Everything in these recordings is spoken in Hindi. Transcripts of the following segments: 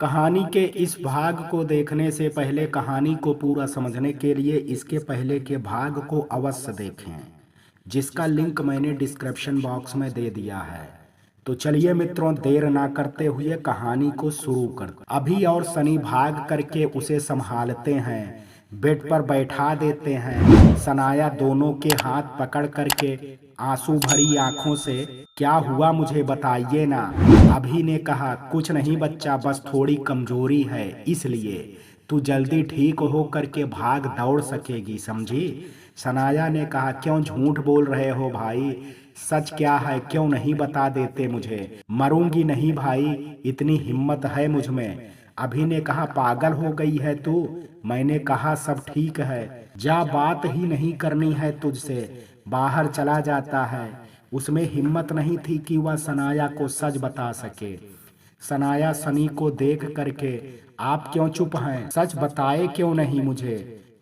कहानी के इस भाग को देखने से पहले कहानी को पूरा समझने के लिए इसके पहले के भाग को अवश्य देखें, जिसका लिंक मैंने डिस्क्रिप्शन बॉक्स में दे दिया है। तो चलिए मित्रों, देर ना करते हुए कहानी को शुरू करते। अभी और सनी भाग करके उसे संभालते हैं, बेड पर बैठा देते हैं। सनाया दोनों के हाथ पकड़ करके आंसू भरी आंखों से, क्या हुआ मुझे बताइए ना। अभी ने कहा, कुछ नहीं बच्चा, बस थोड़ी कमजोरी है, इसलिए तू जल्दी ठीक हो करके भाग दौड़ सकेगी, समझी। सनाया ने कहा, क्यों झूठ बोल रहे हो भाई, सच क्या है, क्यों नहीं बता देते मुझे। मरूंगी नहीं भाई, इतनी हिम्मत है मुझ में। अभी ने कहा, पागल हो गई है तू। मैंने कहा सब ठीक है, जा, बात ही नहीं करनी है तुझसे, बाहर चला जाता है। उसमें हिम्मत नहीं थी कि वह सनाया को सच बता सके। सनाया सनी को देख करके, आप क्यों चुप हैं, सच बताए क्यों नहीं मुझे,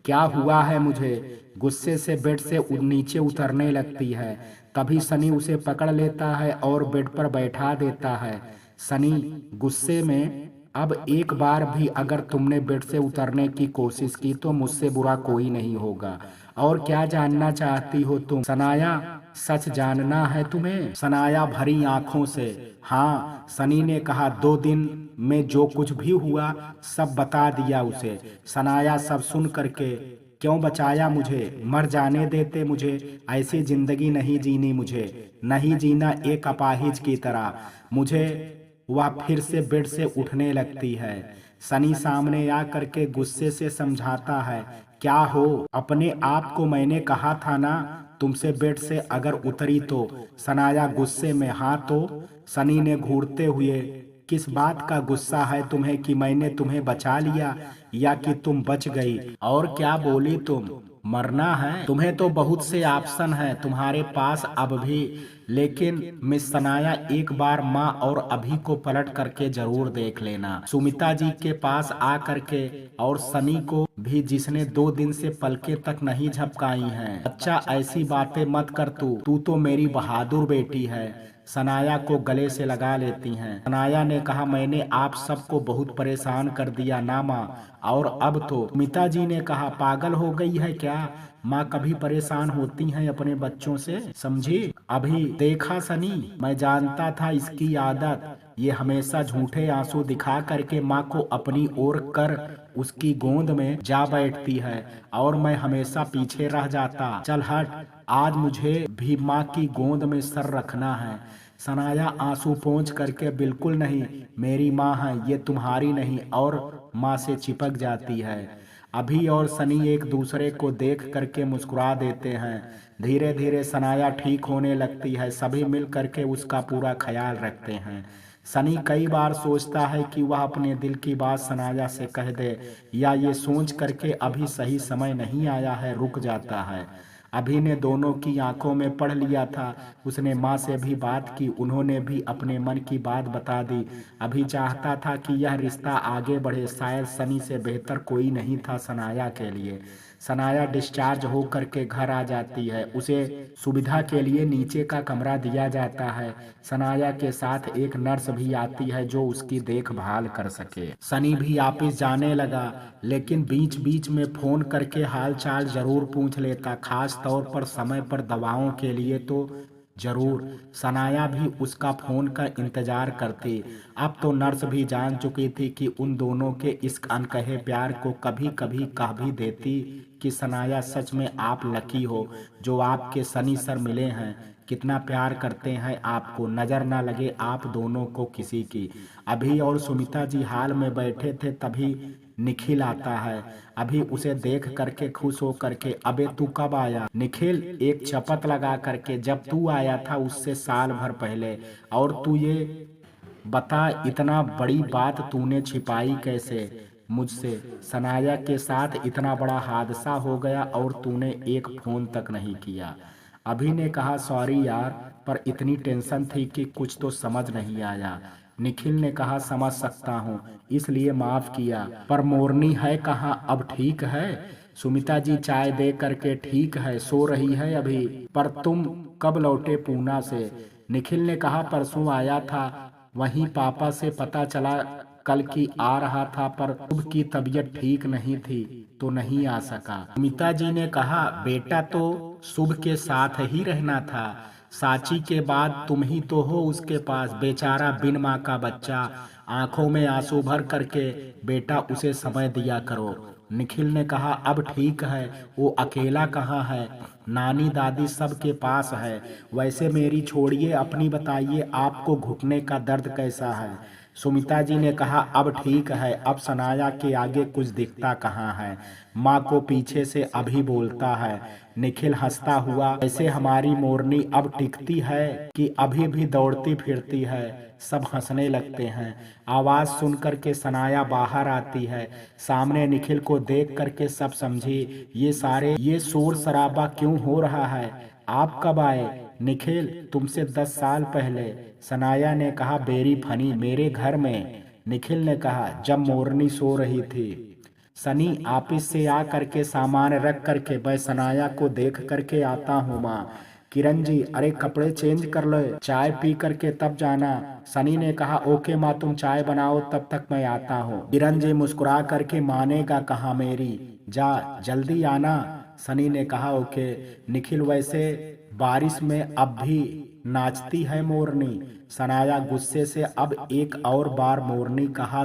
क्या हुआ है मुझे। गुस्से से बेड से नीचे उतरने लगती है। तभी सनी उसे पकड़ लेता है और बेड पर बैठा देता है। सनी गुस्से में, अब एक बार भी अगर तुमने बेड से उतरने की कोशिश की तो मुझसे बुरा कोई नहीं होगा। और क्या जानना चाहती हो तुम सनाया, सच जानना है तुम्हें। सनाया भरी आंखों से, हाँ। सनी ने कहा, 2 दिन में जो कुछ भी हुआ सब बता दिया उसे। सनाया सब सुन करके, क्यों बचाया मुझे, मर जाने देते मुझे, ऐसी जिंदगी नहीं जीनी मुझे, नहीं जीना एक अपाहिज की तरह मुझे। वह फिर से बेड से उठने लगती है। सनी सामने आ करके गुस्से से समझाता है, क्या हो, अपने आप को मैंने कहा था ना तुमसे बेड से अगर उतरी तो। सनाया गुस्से में, हाँ तो। सनी ने घूरते हुए, किस बात का गुस्सा है तुम्हें कि मैंने तुम्हें बचा लिया या कि तुम बच गई। और क्या बोली तुम, मरना है तुम्हें तो बहुत से ऑप्शन हैं तुम्हारे पास अब भी। लेकिन मिस सनाया, एक बार माँ और अभी को पलट करके जरूर देख लेना, सुमिता जी के पास आ करके, और सनी को भी जिसने 2 दिन से पलके तक नहीं झपकाई हैं। अच्छा ऐसी बातें मत कर, तू तो मेरी बहादुर बेटी है। सनाया को गले से लगा लेती हैं। सनाया ने कहा, मैंने आप सबको बहुत परेशान कर दिया ना माँ, और अब तो। सुमिता जी ने कहा, पागल हो गई है क्या, माँ कभी परेशान होती हैं अपने बच्चों से, समझी। अभी देखा सनी, मैं जानता था इसकी आदत, ये हमेशा झूठे आंसू दिखा करके माँ को अपनी ओर कर उसकी गोद में जा बैठती है, और मैं हमेशा पीछे रह जाता। चल हट, आज मुझे भी माँ की गोद में सर रखना है। सनाया आंसू पोंछ करके, बिल्कुल नहीं, मेरी माँ है ये, तुम्हारी नहीं, और माँ से चिपक जाती है। अभी और सनी एक दूसरे को देख करके मुस्कुरा देते हैं। धीरे धीरे सनाया ठीक होने लगती है। सभी मिल करके उसका पूरा ख्याल रखते हैं। सनी कई बार सोचता है कि वह अपने दिल की बात सनाया से कह दे, या ये सोच करके अभी सही समय नहीं आया है, रुक जाता है। अभी ने दोनों की आंखों में पढ़ लिया था। उसने माँ से भी बात की, उन्होंने भी अपने मन की बात बता दी। अभी चाहता था कि यह रिश्ता आगे बढ़े, शायद सनी से बेहतर कोई नहीं था सनाया के लिए। सनाया डिस्चार्ज हो करके घर आ जाती है। उसे सुविधा के लिए नीचे का कमरा दिया जाता है। सनाया के साथ एक नर्स भी आती है जो उसकी देखभाल कर सके। सनी भी ऑफिस जाने लगा, लेकिन बीच बीच में फोन करके हाल चाल जरूर पूछ लेता, खास तौर पर समय पर दवाओं के लिए तो जरूर। सनाया भी उसका फोन का इंतजार करती। अब तो नर्स भी जान चुकी थी कि उन दोनों के इस अनकहे प्यार को कभी कभी कह भी देती कि सनाया, सच में आप लकी हो जो आपके सनी सर मिले हैं, कितना प्यार करते हैं आपको, नजर ना लगे आप दोनों को किसी की। अभी और सुमिता जी हाल में बैठे थे, तभी निखिल आता है। अभी उसे देख करके खुश हो करके, अबे तू कब आया। निखिल एक चपत लगा करके, जब तू आया था उससे साल भर पहले, और तू ये बता, इतना बड़ी बात तूने छिपाई कैसे मुझसे। सनाया के साथ इतना बड़ा हादसा हो गया और तूने एक फोन तक नहीं किया। अभी ने कहा, सॉरी यार, पर इतनी टेंशन थी कि कुछ तो समझ नहीं आया। निखिल ने कहा, समझ सकता हूँ, इसलिए माफ किया, पर मोरनी है कहाँ, अब ठीक है। सुमिता जी चाय दे करके, ठीक है, सो रही है अभी। पर तुम कब लौटे पूना से। निखिल ने कहा, परसों आया था, वहीं पापा से पता चला कल की आ रहा था पर शुभ की तबीयत ठीक नहीं थी तो नहीं आ सका। सुमिता जी ने कहा, बेटा तो शुभ के साथ ही रहना था, साची के बाद तुम ही तो हो उसके पास, बेचारा बिन माँ का बच्चा। आंखों में आंसू भर करके बेटा उसे समय दिया करो। निखिल ने कहा, अब ठीक है, वो अकेला कहाँ है, नानी दादी सबके पास है। वैसे मेरी छोड़िए, अपनी बताइए, आपको घुटने का दर्द कैसा है। सुमिता जी ने कहा, अब ठीक है, अब सनाया के आगे कुछ दिखता कहाँ है, माँ को पीछे से अभी बोलता है। निखिल हंसता हुआ, ऐसे हमारी मोरनी अब टिकती है कि अभी भी दौड़ती फिरती है। सब हंसने लगते हैं। आवाज सुन करके सनाया बाहर आती है। सामने निखिल को देख करके सब समझी, ये शोर शराबा क्यों हो रहा है, आप कब आए। निखिल, तुमसे 10 साल पहले। सनाया ने कहा, बेरी फनी, मेरे घर में। निखिल ने कहा, जब मोरनी सो रही थी। सनी ऑफिस से आ करके सामान रख करके मैं सनाया को देख करके आता हूँ माँ। किरण जी, अरे कपड़े चेंज कर लो, चाय पी करके तब जाना। सनी ने कहा, ओके माँ, तुम चाय बनाओ, तब तक मैं आता हूँ। किरण जी मुस्कुरा करके, मानेगा कहाँ मेरी, जा जल्दी आना। सनी ने कहा, ओके। निखिल, वैसे बारिश में अब भी नाचती है मोरनी। सनाया गुस्से से, अब एक और बार मोरनी कहा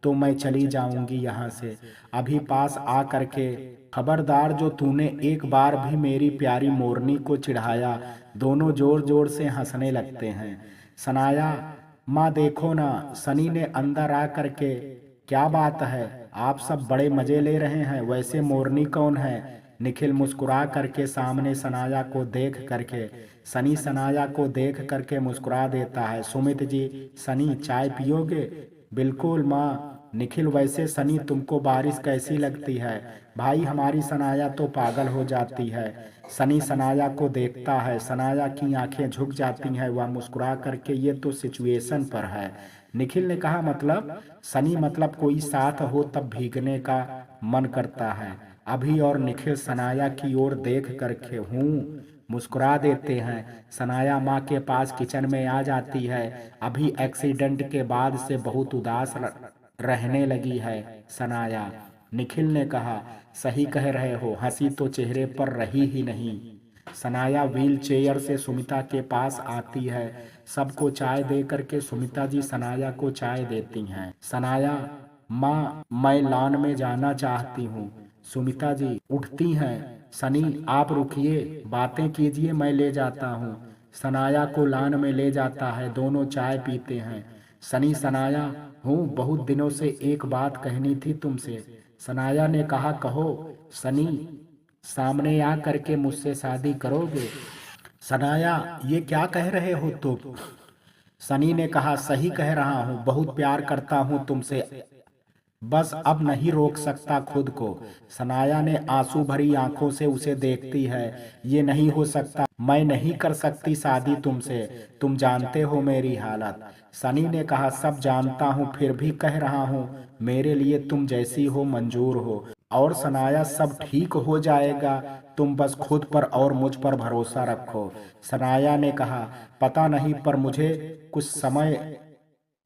तो मैं चली जाऊंगी यहाँ से। अभी पास आ करके, खबरदार, जो तूने एक बार भी मेरी प्यारी मोरनी को चिढ़ाया। दोनों जोर जोर से हंसने लगते हैं। सनाया, माँ देखो ना। सनी ने अंदर आ करके, क्या बात है, आप सब बड़े मजे ले रहे हैं, वैसे मोरनी कौन है। निखिल मुस्कुरा करके सामने सनाया को देख करके, सनी सनाया को देख करके मुस्कुरा देता है। सुमित जी, सनी चाय पियोगे। बिल्कुल माँ। निखिल, वैसे सनी तुमको बारिश कैसी लगती है। भाई, हमारी सनाया तो पागल हो जाती है। सनी सनाया को देखता है, सनाया की आंखें झुक जाती हैं। वह मुस्कुरा करके, ये तो सिचुएशन पर है। निखिल ने कहा, मतलब। सनी, मतलब कोई साथ हो तब भीगने का मन करता है अभी। और निखिल सनाया की ओर देख करके मुस्कुरा देते हैं। सनाया माँ के पास किचन में आ जाती है। अभी एक्सीडेंट के बाद से बहुत उदास रहने लगी है सनाया। निखिल ने कहा, सही कह रहे हो, हंसी तो चेहरे पर रही ही नहीं। सनाया व्हील चेयर से सुमिता के पास आती है। सबको चाय दे करके सुमिता जी सनाया को चाय देती हैं। सनाया, माँ मैं लॉन में जाना चाहती हूँ। सुमिता जी उठती हैं। सनी, आप रुकिए, बातें कीजिए, मैं ले जाता हूँ। सनाया को लॉन में ले जाता है। दोनों चाय पीते हैं। सनी, सनाया हूँ, बहुत दिनों से एक बात कहनी थी तुमसे। सनाया ने कहा, कहो। सनी, सामने आ करके मुझसे शादी करोगे। सनाया, ये क्या कह रहे हो तुम। सनी ने कहा, सही कह रहा हूँ, बहुत प्यार करता हूँ तुमसे, बस अब नहीं रोक सकता खुद को। सनाया ने आंसू भरी आंखों से उसे देखती है। ये नहीं हो सकता, मैं नहीं कर सकती शादी तुमसे, तुम जानते हो मेरी हालत। सनी ने कहा, सब जानता हूँ, फिर भी कह रहा हूँ, मेरे लिए तुम जैसी हो मंजूर हो। और सनाया, सब ठीक हो जाएगा, तुम बस खुद पर और मुझ पर भरोसा रखो। सनाया ने कहा, पता नहीं, पर मुझे कुछ समय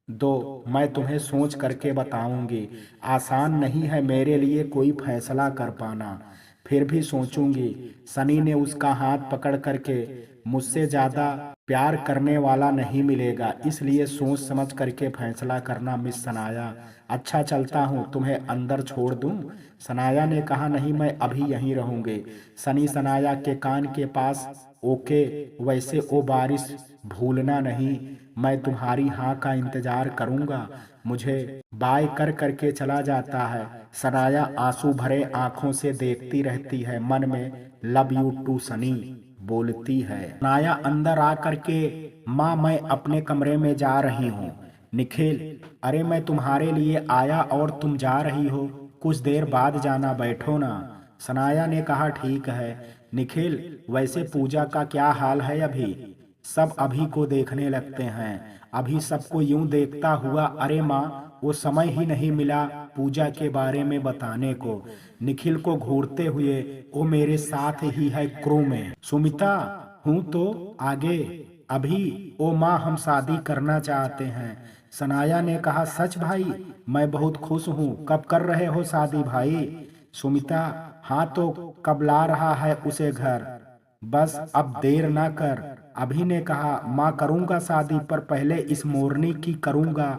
दो, मैं तुम्हें सोच करके बताऊंगी। आसान नहीं है मेरे लिए कोई फैसला कर पाना, फिर भी सोचूंगी। सनी ने उसका हाथ पकड़ करके, मुझसे ज्यादा प्यार करने वाला नहीं मिलेगा, इसलिए सोच समझ करके फैसला करना मिस सनाया। अच्छा, चलता हूँ, तुम्हें अंदर छोड़ दूँ। सनाया ने कहा, नहीं, मैं अभी यहीं रहूंगी। सनी सनाया के कान के पास, ओके, वैसे ओ बारिश, भूलना नहीं, मैं तुम्हारी हाँ का इंतजार करूंगा। मुझे बाय कर करके चला जाता है। सनाया आंसू भरे आंखों से देखती रहती है, मन में लव यू टू सनी बोलती है। सनाया अंदर आ करके, माँ मैं अपने कमरे में जा रही हूँ। निखिल, अरे मैं तुम्हारे लिए आया और तुम जा रही हो, कुछ देर बाद जाना, बैठो ना। सनाया ने कहा, ठीक है। निखिल, वैसे पूजा का क्या हाल है अभी। सब अभी को देखने लगते हैं, अभी सबको यूं देखता हुआ, अरे माँ वो समय ही नहीं मिला पूजा के बारे में बताने को। निखिल को घूरते हुए, वो मेरे साथ ही है क्रू में। सुमिता, हूँ तो आगे। अभी, ओ माँ हम शादी करना चाहते हैं। सनाया ने कहा, सच भाई, मैं बहुत खुश हूँ। कब कर रहे हो शादी भाई? सुमिता, हाँ तो कब ला रहा है उसे घर? बस अब देर ना कर। अभी ने कहा, माँ करूँगा शादी, पर पहले इस मोरनी की करूँगा,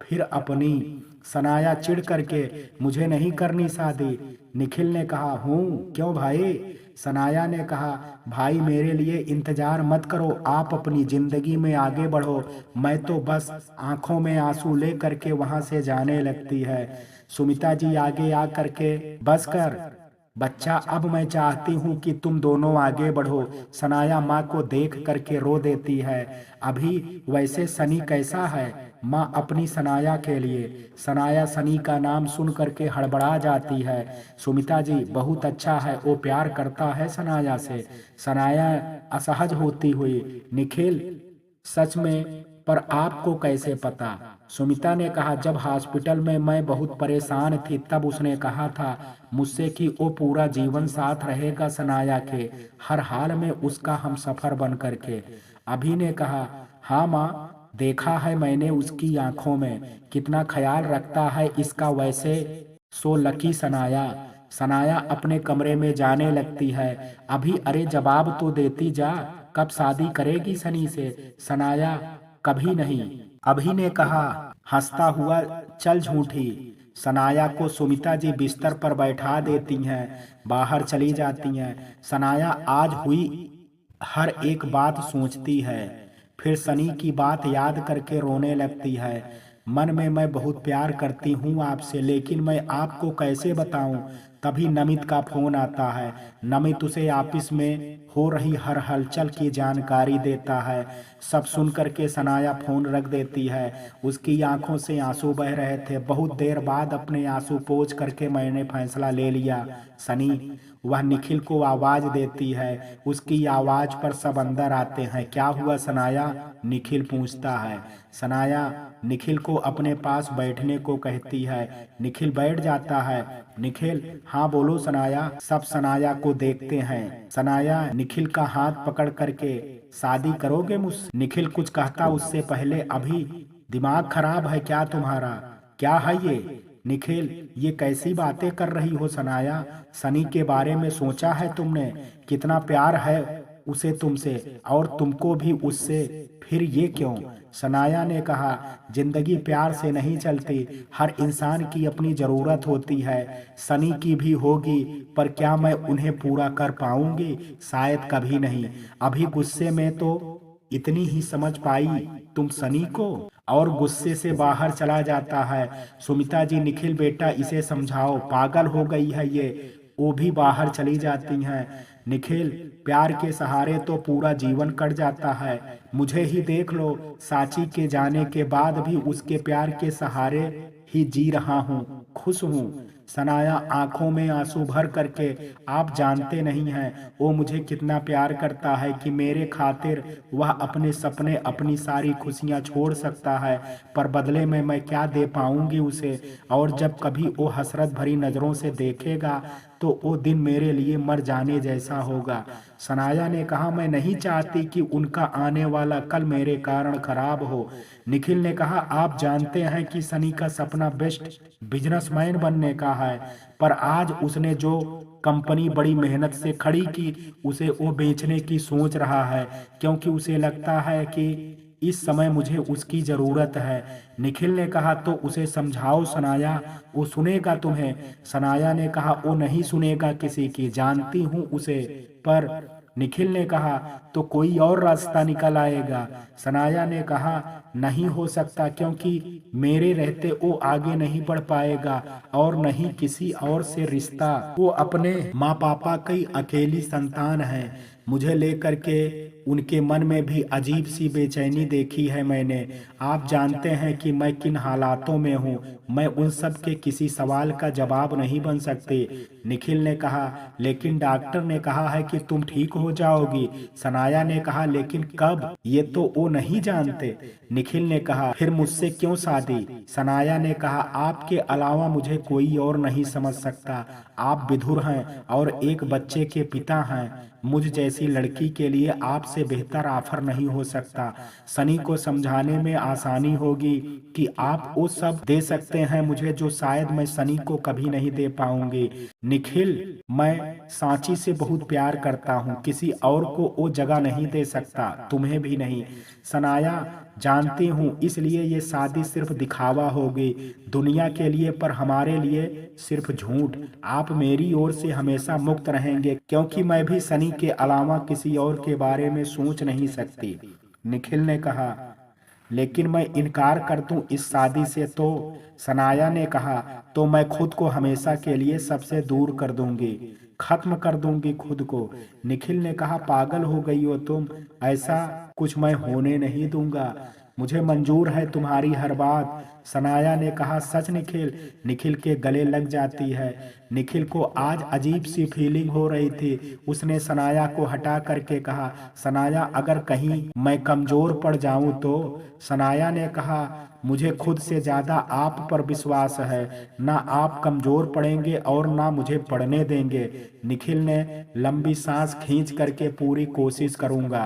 फिर अपनी। सनाया चिढ़ करके, मुझे नहीं करनी शादी। निखिल ने कहा, हूँ क्यों भाई? सनाया ने कहा, भाई मेरे लिए इंतजार मत करो, आप अपनी जिंदगी में आगे बढ़ो। मैं तो बस आंखों में आंसू ले करके वहां से जाने लगती है। सुमिता जी आगे आ करके, बस कर बच्चा, अब मैं चाहती हूँ कि तुम दोनों आगे बढ़ो। सनाया माँ को देख करके रो देती है। अभी वैसे सनी कैसा है? माँ अपनी सनाया के लिए। सनाया सनी का नाम सुन करके हड़बड़ा जाती है। सुमिता जी, बहुत अच्छा है, वो प्यार करता है सनाया से। सनाया असहज होती हुई, निखिल, सच में? पर आपको कैसे पता? सुमिता ने कहा, जब हॉस्पिटल में मैं बहुत परेशान थी तब उसने कहा था मुझसे कि वो पूरा जीवन साथ रहेगा सनाया के, हर हाल में उसका हम सफर बन करके। अभी ने कहा, हाँ माँ, देखा है मैंने उसकी आंखों में, कितना ख्याल रखता है इसका। वैसे सो लकी सनाया। सनाया अपने कमरे में जाने लगती है। अभी, अरे जवाब तो देती जा, कब शादी करेगी सनी से? सनाया, कभी नहीं। अभी ने कहा हंसता हुआ, चल झूठी। सनाया को सुमिता जी बिस्तर पर बैठा देती हैं, बाहर चली जाती हैं। सनाया आज हुई हर एक बात सोचती है, फिर सनी की बात याद करके रोने लगती है। मन में मैं बहुत प्यार करती हूँ आपसे, लेकिन मैं आपको कैसे बताऊँ? तभी नमित का फोन आता है। नमित उसे ऑफिस में हो रही हर हलचल की जानकारी देता है। सब सुन करके सनाया फोन रख देती है। उसकी आंखों से आंसू बह रहे थे। बहुत देर बाद अपने आंसू पोंछ करके मैंने फैसला ले लिया सनी। वह निखिल को आवाज देती है। उसकी आवाज पर सब अंदर आते हैं। क्या हुआ सनाया? निखिल पूछता है। सनाया निखिल को अपने पास बैठने को कहती है। निखिल बैठ जाता है। निखिल, हाँ बोलो सनाया। सब सनाया को देखते हैं। सनाया निखिल का हाथ पकड़ करके, शादी करोगे मुझसे? निखिल कुछ कहता उससे पहले, अभी दिमाग खराब है क्या तुम्हारा? क्या है ये? निखिल, ये कैसी बातें कर रही हो सनाया? सनी के बारे में सोचा है तुमने? कितना प्यार है उसे तुमसे, और तुमको भी उससे, फिर ये क्यों? सनाया ने कहा, जिंदगी प्यार से नहीं चलती, हर इंसान की अपनी जरूरत होती है। सनी की भी होगी, पर क्या मैं उन्हें पूरा कर पाऊंगी? शायद कभी नहीं। अभी गुस्से में तो इतनी ही समझ पाई तुम सनी को, और गुस्से से बाहर चला जाता है। सुमिता जी, निखिल बेटा इसे समझाओ, पागल हो गई है ये। वो भी बाहर चली जाती हैं। निखिल, प्यार के सहारे तो पूरा जीवन कट जाता है। मुझे ही देख लो, साची के जाने के बाद भी उसके प्यार के सहारे ही जी रहा हूँ, खुश हूँ। सनाया आंखों में आंसू भर करके, आप जानते नहीं हैं वो मुझे कितना प्यार करता है कि मेरे खातिर वह अपने सपने, अपनी सारी खुशियाँ छोड़ सकता है, पर बदले में मैं क्या दे पाऊंगी उसे? और जब कभी वो हसरत भरी नज़रों से देखेगा तो वो दिन मेरे लिए मर जाने जैसा होगा। सनाया ने कहा, मैं नहीं चाहती कि उनका आने वाला कल मेरे कारण खराब हो। निखिल ने कहा, आप जानते हैं कि सनी का सपना बेस्ट बिजनेसमैन बनने का है, पर आज उसने जो कंपनी बड़ी मेहनत से खड़ी की, उसे वो बेचने की सोच रहा है, क्योंकि उसे लगता है कि इस समय मुझे उसकी जरूरत है। निखिल ने कहा, तो उसे समझाओ सनाया, वो सुनेगा तुम्हें? सनाया ने कहा, वो नहीं सुनेगा किसी की, जानती हूँ उसे। पर निखिल ने कहा, तो कोई और रास्ता निकल आएगा। सनाया ने कहा, नहीं हो सकता, क्योंकि मेरे रहते वो आगे नहीं बढ़ पाएगा, और नहीं किसी और से रिश्ता। वो अपने माँ पापा की अकेली संतान है। मुझे लेकर के उनके मन में भी अजीब सी बेचैनी देखी है मैंने। आप जानते हैं कि मैं किन हालातों में हूँ। मैं उन सब के किसी सवाल का जवाब नहीं बन सकती। निखिल ने कहा, लेकिन डॉक्टर ने कहा है कि तुम ठीक हो जाओगी। सनाया ने कहा, लेकिन कब, ये तो वो नहीं जानते। निखिल ने कहा, फिर मुझसे क्यों शादी? सनाया ने कहा, आपके अलावा मुझे कोई और नहीं समझ सकता। आप विधुर हैं और एक बच्चे के पिता हैं। मुझ जैसी लड़की के लिए आपसे बेहतर ऑफर नहीं हो सकता। सनी को समझाने में आसानी होगी कि आप वो सब दे सकते हैं मुझे जो शायद मैं सनी को कभी नहीं दे पाऊंगी। निखिल, मैं सांची से बहुत प्यार करता हूँ, किसी और को वो जगह नहीं दे सकता, तुम्हें भी नहीं। सनाया, जानती हूँ, इसलिए ये शादी सिर्फ दिखावा होगी दुनिया के लिए, पर हमारे लिए सिर्फ झूठ। आप मेरी ओर से हमेशा मुक्त रहेंगे, क्योंकि मैं भी सनी के अलावा किसी और के बारे में सोच नहीं सकती। निखिल ने कहा, लेकिन मैं इनकार कर दूं इस शादी से तो? सनाया ने कहा, तो मैं खुद को हमेशा के लिए सबसे दूर कर दूंगी, खत्म कर दूंगी खुद को। निखिल ने कहा, पागल हो गई हो तुम, ऐसा कुछ मैं होने नहीं दूंगा, मुझे मंजूर है तुम्हारी हर बात। सनाया ने कहा, सच निखिल? निखिल के गले लग जाती है। निखिल को आज अजीब सी फीलिंग हो रही थी। उसने सनाया को हटा करके कहा, सनाया अगर कहीं मैं कमजोर पड़ जाऊं तो? सनाया ने कहा, मुझे खुद से ज्यादा आप पर विश्वास है, ना आप कमजोर पड़ेंगे और ना मुझे पड़ने देंगे। निखिल ने लंबी सांस खींच करके, पूरी कोशिश करूंगा,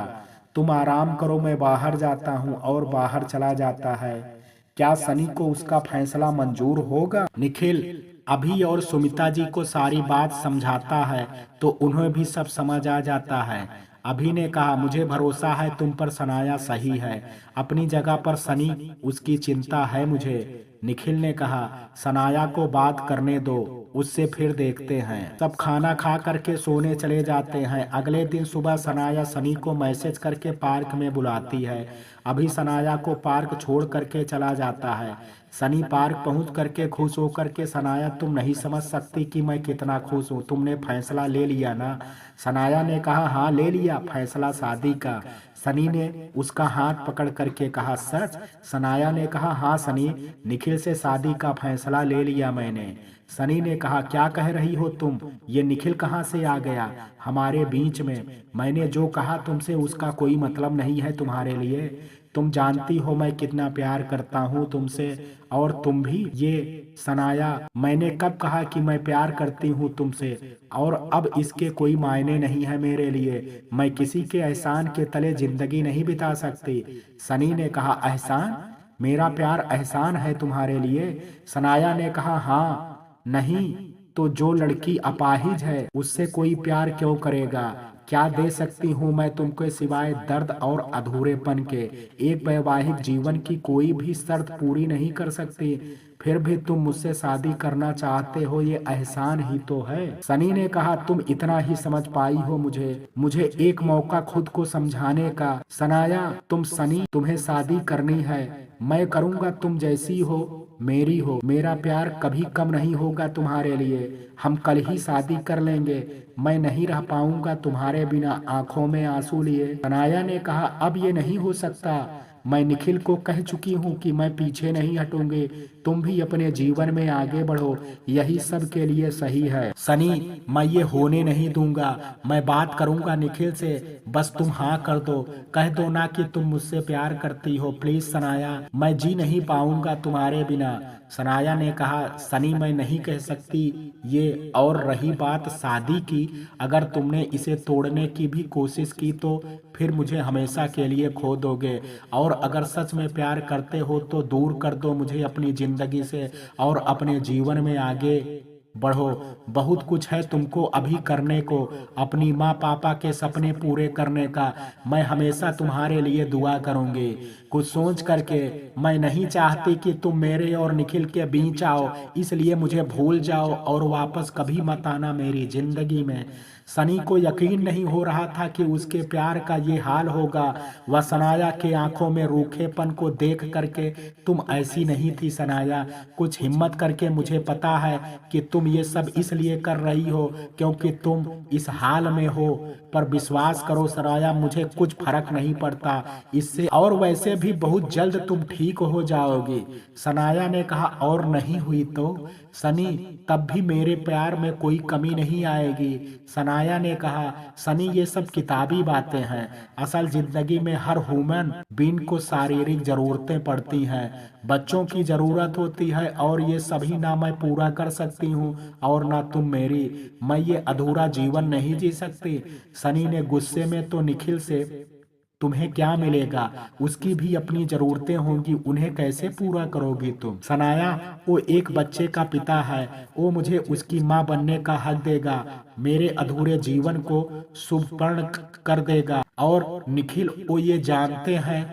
तुम आराम करो, मैं बाहर जाता हूँ, और बाहर चला जाता है। क्या सनी को उसका फैसला मंजूर होगा? निखिल अभी और सुमिता जी को सारी बात समझाता है तो उन्हें भी सब समझ आ जाता है। अभी ने कहा, मुझे भरोसा है तुम पर, सनाया सही है अपनी जगह पर, सनी उसकी चिंता है मुझे। निखिल ने कहा, सनाया को बात करने दो, उससे फिर देखते हैं। सब खाना खा करके सोने चले जाते हैं। अगले दिन सुबह सनाया सनी को मैसेज करके पार्क में बुलाती है। अभी सनाया को पार्क छोड़ करके चला जाता है। सनी पार्क पहुंच करके खुश होकर के, सनाया तुम नहीं समझ सकती कि मैं कितना खुश हूँ, तुमने फैसला ले लिया ना? सनाया ने कहा, हाँ ले लिया फैसला शादी का। सनी ने उसका हाथ पकड़ करके कहा, सच? सनाया ने कहा, हाँ सनी, निखिल से शादी का फैसला ले लिया मैंने। सनी ने कहा, क्या कह रही हो तुम? ये निखिल कहाँ से आ गया हमारे बीच में? मैंने जो कहा तुमसे उसका कोई मतलब नहीं है तुम्हारे लिए। तुम जानती हो मैं कितना प्यार करता हूँ तुमसे, और तुम भी। ये सनाया, मैंने कब कहा कि मैं प्यार करती हूँ तुमसे? और अब इसके कोई मायने नहीं है मेरे लिए। मैं किसी के एहसान के तले जिंदगी नहीं बिता सकती। सनी ने कहा, एहसान? मेरा प्यार एहसान है तुम्हारे लिए? सनाया ने कहा, हाँ। नहीं तो जो लड़की अपाहिज है उससे कोई प्यार क्यों करेगा? क्या दे सकती हूँ मैं तुमको सिवाय दर्द और अधूरेपन के? एक वैवाहिक जीवन की कोई भी शर्त पूरी नहीं कर सकती, फिर भी तुम मुझसे शादी करना चाहते हो, ये एहसान ही तो है। सनी ने कहा, तुम इतना ही समझ पाई हो मुझे एक मौका खुद को समझाने का। सनाया, तुम सनी, तुम्हें शादी करनी है, मैं करूँगा, तुम जैसी हो मेरी हो। मेरा प्यार कभी कम नहीं होगा तुम्हारे लिए। हम कल ही शादी कर लेंगे। मैं नहीं रह पाऊंगा तुम्हारे बिना आंखों में आंसू लिए। सनाया ने कहा, अब ये नहीं हो सकता। मैं निखिल को कह चुकी हूँ कि मैं पीछे नहीं हटूंगी। तुम भी अपने जीवन में आगे बढ़ो, यही सब के लिए सही है। सनी, मैं ये होने नहीं दूंगा। मैं बात करूंगा निखिल से, बस तुम हाँ कर दो, कह दो ना कि तुम मुझसे प्यार करती हो। प्लीज सनाया, मैं जी नहीं पाऊंगा तुम्हारे बिना। सनाया ने कहा, सनी मैं नहीं कह सकती ये। और रही बात शादी की, अगर तुमने इसे तोड़ने की भी कोशिश की तो फिर मुझे हमेशा के लिए खो दोगे। और अगर सच में प्यार करते हो तो दूर कर दो मुझे अपनी जिंदगी से, और अपने जीवन में आगे बढ़ो। बहुत कुछ है तुमको अभी करने को, अपनी माँ पापा के सपने पूरे करने का। मैं हमेशा तुम्हारे लिए दुआ करूंगी। कुछ सोच करके, मैं नहीं चाहती कि तुम मेरे और निखिल के बीच आओ, इसलिए मुझे भूल जाओ और वापस कभी मत आना मेरी जिंदगी में। सनी को यकीन नहीं हो रहा था कि उसके प्यार का ये हाल होगा। वह सनाया के आंखों में रूखेपन को देख करके, तुम ऐसी नहीं थी सनाया, कुछ हिम्मत करके, मुझे पता है कि तुम ये सब इसलिए कर रही हो क्योंकि तुम इस हाल में हो, पर विश्वास करो सनाया, मुझे कुछ फर्क नहीं पड़ता इससे। और वैसे भी बहुत जल्द तुम ठीक हो जाओगी। सनाया ने कहा, और नहीं हुई तो? सनी, तब भी मेरे प्यार में कोई कमी नहीं आएगी। सनाया ने कहा, सनी ये सब किताबी बातें हैं। असल जिंदगी में हर ह्यूमन बीइंग को शारीरिक जरूरतें पड़ती हैं, बच्चों की जरूरत होती है, और ये सभी ना मैं पूरा कर सकती हूँ और ना तुम मेरी। मैं ये अधूरा जीवन नहीं जी सकती। सनी ने गुस्से में तो निखिल से, तुम्हें क्या मिलेगा? उसकी भी अपनी जरूरतें होंगी, उन्हें कैसे पूरा करोगी तुम? सनाया, वो एक बच्चे का पिता है, वो मुझे उसकी माँ बनने का हक देगा, मेरे अधूरे जीवन को सुपूर्ण कर देगा। और निखिल, वो ये जानते हैं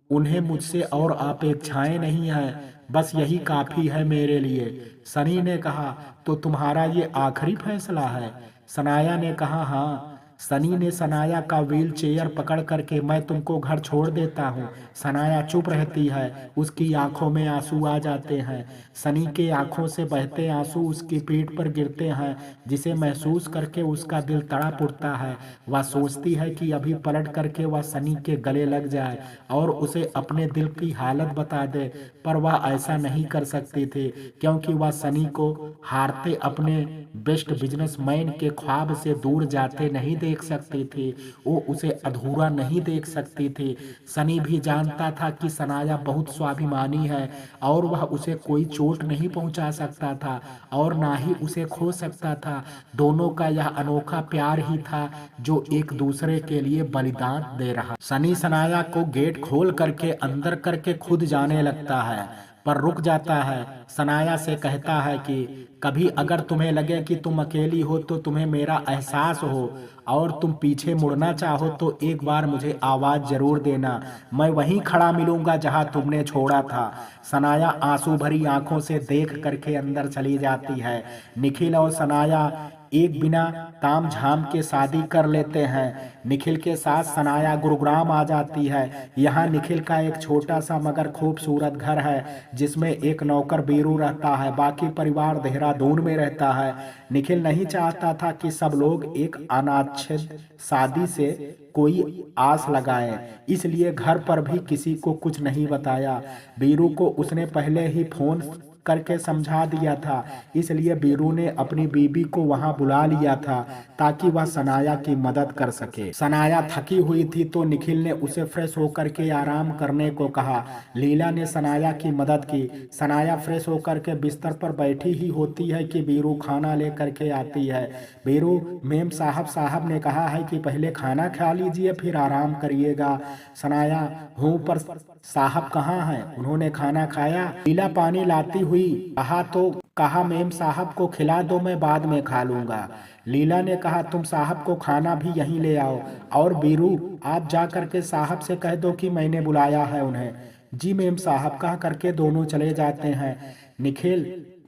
उन्हें मुझसे और अपेक्षाएं नहीं हैं, बस यही काफी है मेरे लिए। सनी ने कहा, तो तुम्हारा ये आखिरी फैसला है? सनाया ने कहा, हाँ। सनी ने सनाया का व्हील चेयर पकड़ करके, मैं तुमको घर छोड़ देता हूँ। सनाया चुप रहती है, उसकी आंखों में आंसू आ जाते हैं। सनी के आंखों से बहते आंसू उसकी पीठ पर गिरते हैं, जिसे महसूस करके उसका दिल तड़प उठता है। वह सोचती है कि अभी पलट करके वह सनी के गले लग जाए और उसे अपने दिल की हालत बता दे, पर वह ऐसा नहीं कर सकती थी, क्योंकि वह सनी को हारते अपने बेस्ट बिजनेसमैन के ख्वाब से दूर जाते नहीं देख सकती थी। वो उसे अधूरा नहीं देख सकती थी। सनी भी जानता था कि सनाया बहुत स्वाभिमानी है और वह उसे कोई चोट नहीं पहुंचा सकता था और ना ही उसे खो सकता था। दोनों का यह अनोखा प्यार ही था जो एक दूसरे के लिए बलिदान दे रहा। सनी सनाया को गेट खोल करके अंदर करके खुद जाने लगता है, पर रुक जाता है। सनाया से कहता है कि कभी अगर तुम्हें लगे कि तुम अकेली हो तो तुम्हें मेरा एहसास हो और तुम पीछे मुड़ना चाहो तो एक बार मुझे आवाज जरूर देना, मैं वहीं खड़ा मिलूंगा जहां तुमने छोड़ा था। सनाया आंसू भरी आंखों से देख करके अंदर चली जाती है। निखिल और सनाया एक बिना ताम झाम के शादी कर लेते हैं। निखिल के साथ सनाया गुरुग्राम आ जाती है। यहाँ निखिल का एक छोटा सा मगर खूबसूरत घर है, जिसमें एक नौकर बीरू रहता है, बाकी परिवार देहरादून में रहता है। निखिल नहीं चाहता था कि सब लोग एक अनाच्छेद शादी से कोई आस लगाएं, इसलिए घर पर भी किसी को कुछ नहीं बताया। बीरू को उसने पहले ही फोन करके समझा दिया था, इसलिए बीरू ने अपनी बीबी को वहां बुला लिया था ताकि वह सनाया की मदद कर सके। सनाया थकी हुई थी तो निखिल ने उसे फ्रेश होकर के आराम करने को कहा। लीला ने सनाया की मदद की। सनाया फ्रेश होकर के बिस्तर पर बैठी ही होती है कि बीरू खाना लेकर के आती है। बीरू, मेम साहब ने कहा है कि पहले खाना खा लीजिए फिर आराम करिएगा। सनाया, हूँ, पर साहब कहाँ हैं? उन्होंने खाना खाया? लीला पानी लाती हुई कहा मेम साहब को खिला दो, मैं बाद में खा लूंगा। लीला ने कहा, तुम साहब को खाना भी यहीं ले आओ, और बीरू आप जा करके साहब से कह दो कि मैंने बुलाया है उन्हें। जी मेम साहब, कह करके दोनों चले जाते हैं। निखिल,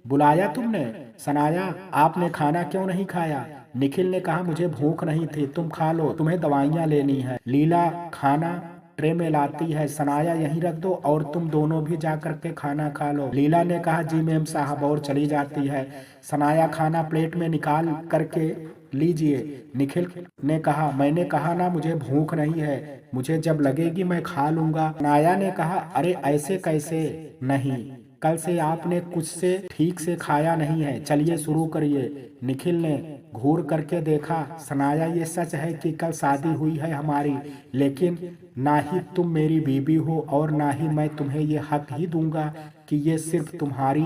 बुलाया तुमने? सनाया, आपने खाना क्यों नहीं खाया? निखिल ने कहा, मुझे भूख नहीं थी, तुम खा लो, तुम्हें दवाइयाँ लेनी है। लीला खाना ट्रे में लाती है। सनाया, यहीं रख दो और तुम दोनों भी जा करके खाना खा लो। लीला ने कहा, जी मेम साहब, और चली जाती है। सनाया खाना प्लेट में निकाल करके लीजिए। निखिल ने कहा, मैंने कहा ना मुझे भूख नहीं है, मुझे जब लगेगी मैं खा लूंगा। सनाया ने कहा, अरे ऐसे कैसे? नहीं, कल से आपने कुछ से ठीक से खाया नहीं है, चलिए शुरू करिए। निखिल ने घूर करके देखा। सनाया, ये सच है कि कल शादी हुई है हमारी, लेकिन ना ही तुम मेरी बीबी हो और ना ही मैं तुम्हें ये हक ही दूंगा कि ये सिर्फ तुम्हारी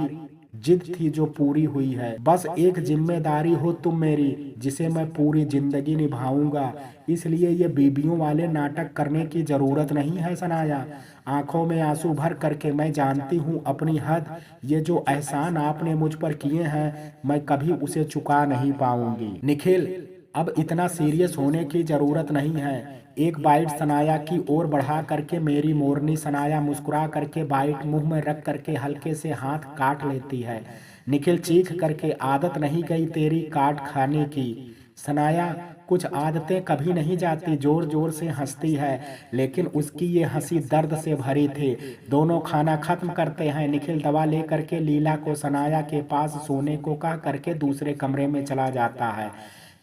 जिद थी जो पूरी हुई है। बस एक जिम्मेदारी हो तुम मेरी, जिसे मैं पूरी जिंदगी निभाऊंगा, इसलिए ये बीबियों वाले नाटक करने की जरूरत नहीं है। सनाया, आंखों में आंसू भर करके, मैं जानती हूँ अपनी हद, ये जो एहसान आपने मुझ पर किए हैं मैं कभी उसे चुका नहीं पाऊंगी। निखिल, अब इतना सीरियस होने की जरूरत नहीं है। एक बाइट सनाया की ओर बढ़ा करके मेरी मोरनी। सनाया मुस्कुरा करके बाइट मुंह में रख करके हल्के से हाथ काट लेती है। निखिल चीख करके, आदत नहीं गई तेरी काट खाने की। सनाया, कुछ आदतें कभी नहीं जाती, जोर जोर से हंसती है, लेकिन उसकी ये हंसी दर्द से भरी थी। दोनों खाना खत्म करते हैं। निखिल दवा लेकर के लीला को सनाया के पास सोने को कह करके दूसरे कमरे में चला जाता है।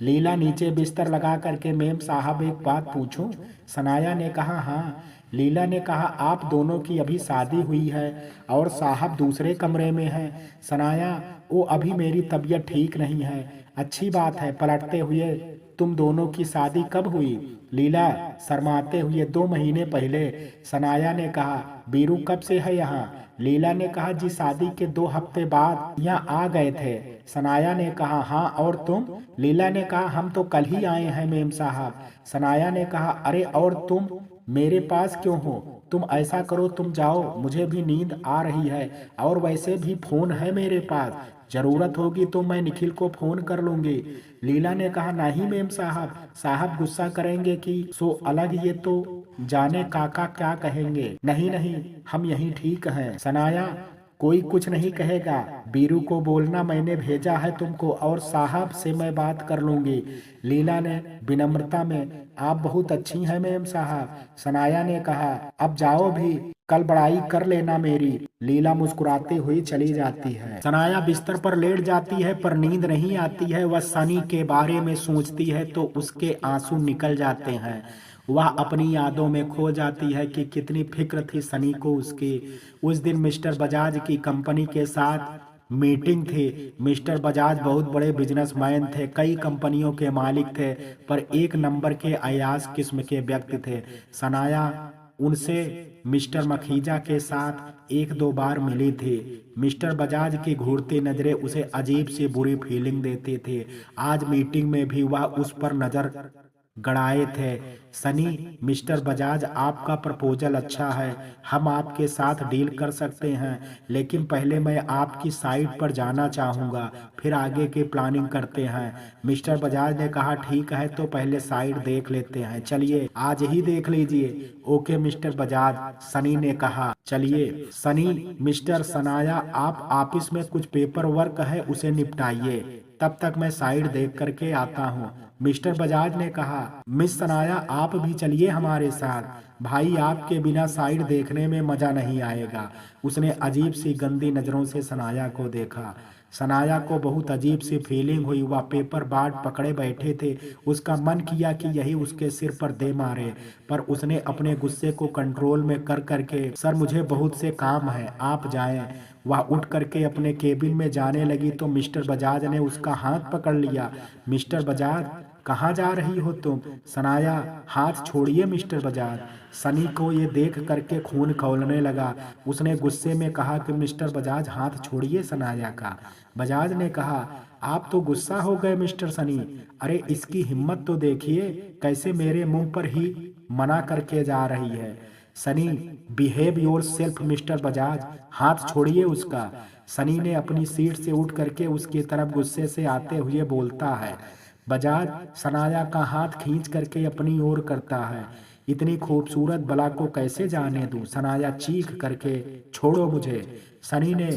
लीला नीचे बिस्तर लगा करके, मेम साहब एक बात पूछूं? सनाया ने कहा, हाँ। लीला ने कहा, आप दोनों की अभी शादी हुई है और साहब दूसरे कमरे में हैं। सनाया, वो अभी मेरी तबीयत ठीक नहीं है। अच्छी बात है, पलटते हुए तुम दोनों की शादी कब हुई? लीला शर्माते हुए, 2 महीने पहले। सनाया ने कहा, बीरू कब से है यहाँ? लीला ने कहा, जी शादी के 2 हफ्ते बाद यहाँ आ गए थे। सनाया ने कहा, हाँ और तुम? लीला ने कहा, हम तो कल ही आए हैं मेम साहब। सनाया ने कहा, अरे और तुम मेरे पास क्यों हो? तुम ऐसा करो, तुम जाओ, मुझे भी नींद आ रही है और वैसे भी फोन है मेरे पास, जरूरत होगी तो मैं निखिल को फोन कर लूंगी। लीला ने कहा, नहीं मेम साहब, साहब गुस्सा करेंगे कि सो अलग, ये तो जाने काका क्या कहेंगे। नहीं नहीं, हम यहीं ठीक हैं। सनाया, कोई कुछ नहीं कहेगा, बीरू को बोलना मैंने भेजा है तुमको और साहब से मैं बात कर लूंगी। लीला ने विनम्रता में, आप बहुत अच्छी हैं मेम साहब। सनाया ने कहा, अब जाओ भी, कल बड़ाई कर लेना मेरी। लीला मुस्कुराती हुई चली जाती है। सनाया बिस्तर पर लेट जाती है पर नींद नहीं आती है। वह सनी के बारे में सोचती है तो उसके आंसू निकल जाते हैं। वह अपनी यादों में खो जाती है कि कितनी फिक्र थी सनी को उसकी। उस दिन मिस्टर बजाज की कंपनी के साथ मीटिंग थी। मिस्टर बजाज बहुत बड़े बिजनेसमैन थे, कई कंपनियों के मालिक थे, पर एक नंबर के अयास किस्म के व्यक्ति थे। सनाया उनसे मिस्टर मखीजा के साथ 1-2 बार मिली थी। मिस्टर बजाज की घूरती नजरें उसे अजीब सी बुरी फीलिंग देती थी। आज मीटिंग में भी वह उस पर नजर गड़ाए थे। सनी, मिस्टर बजाज, आपका प्रपोजल अच्छा है, हम आपके साथ डील कर सकते हैं, लेकिन पहले मैं आपकी साइट पर जाना चाहूँगा, फिर आगे की प्लानिंग करते हैं। मिस्टर बजाज ने कहा, ठीक है तो पहले साइट देख लेते हैं, चलिए आज ही देख लीजिए। ओके मिस्टर बजाज, सनी ने कहा। चलिए सनी, मिस्टर सनाया, आप ऑफिस में कुछ पेपर वर्क है उसे निपटाइए, तब तक मैं साइट देख करके आता हूँ। मिस्टर बजाज ने कहा, मिस सनाया आप भी चलिए हमारे साथ, भाई आपके बिना साइड देखने में मजा नहीं आएगा। उसने अजीब सी गंदी नजरों से सनाया को देखा। सनाया को बहुत अजीब सी फीलिंग हुई। वह पेपर बाट पकड़े बैठे थे। उसका मन किया कि यही उसके सिर पर दे मारे, पर उसने अपने गुस्से को कंट्रोल में कर करके, सर मुझे बहुत से काम है, आप जाएं। वह उठ करके अपने केबिन में जाने लगी तो मिस्टर बजाज ने उसका हाथ पकड़ लिया। मिस्टर बजाज, कहाँ जा रही हो तुम? सनाया, हाथ छोड़िए मिस्टर बजाज। सनी को ये देख करके खून खौलने लगा। उसने गुस्से में कहा कि मिस्टर बजाज हाथ छोड़िए सनाया का। बजाज ने कहा, आप तो गुस्सा हो गए मिस्टर सनी। अरे इसकी हिम्मत तो देखिए, कैसे मेरे मुंह पर ही मना करके जा रही है। Sunny, behave your self mister Bajaj, हाथ छोड़िए उसका। सनी ने अपनी सीट से उठ करके उसकी तरफ गुस्से से आते हुए बोलता है। बजाज सनाया का हाथ खींच करके अपनी ओर करता है। इतनी खूबसूरत बला को कैसे जाने दूं? सनाया चीख करके, छोड़ो मुझे। सनी ने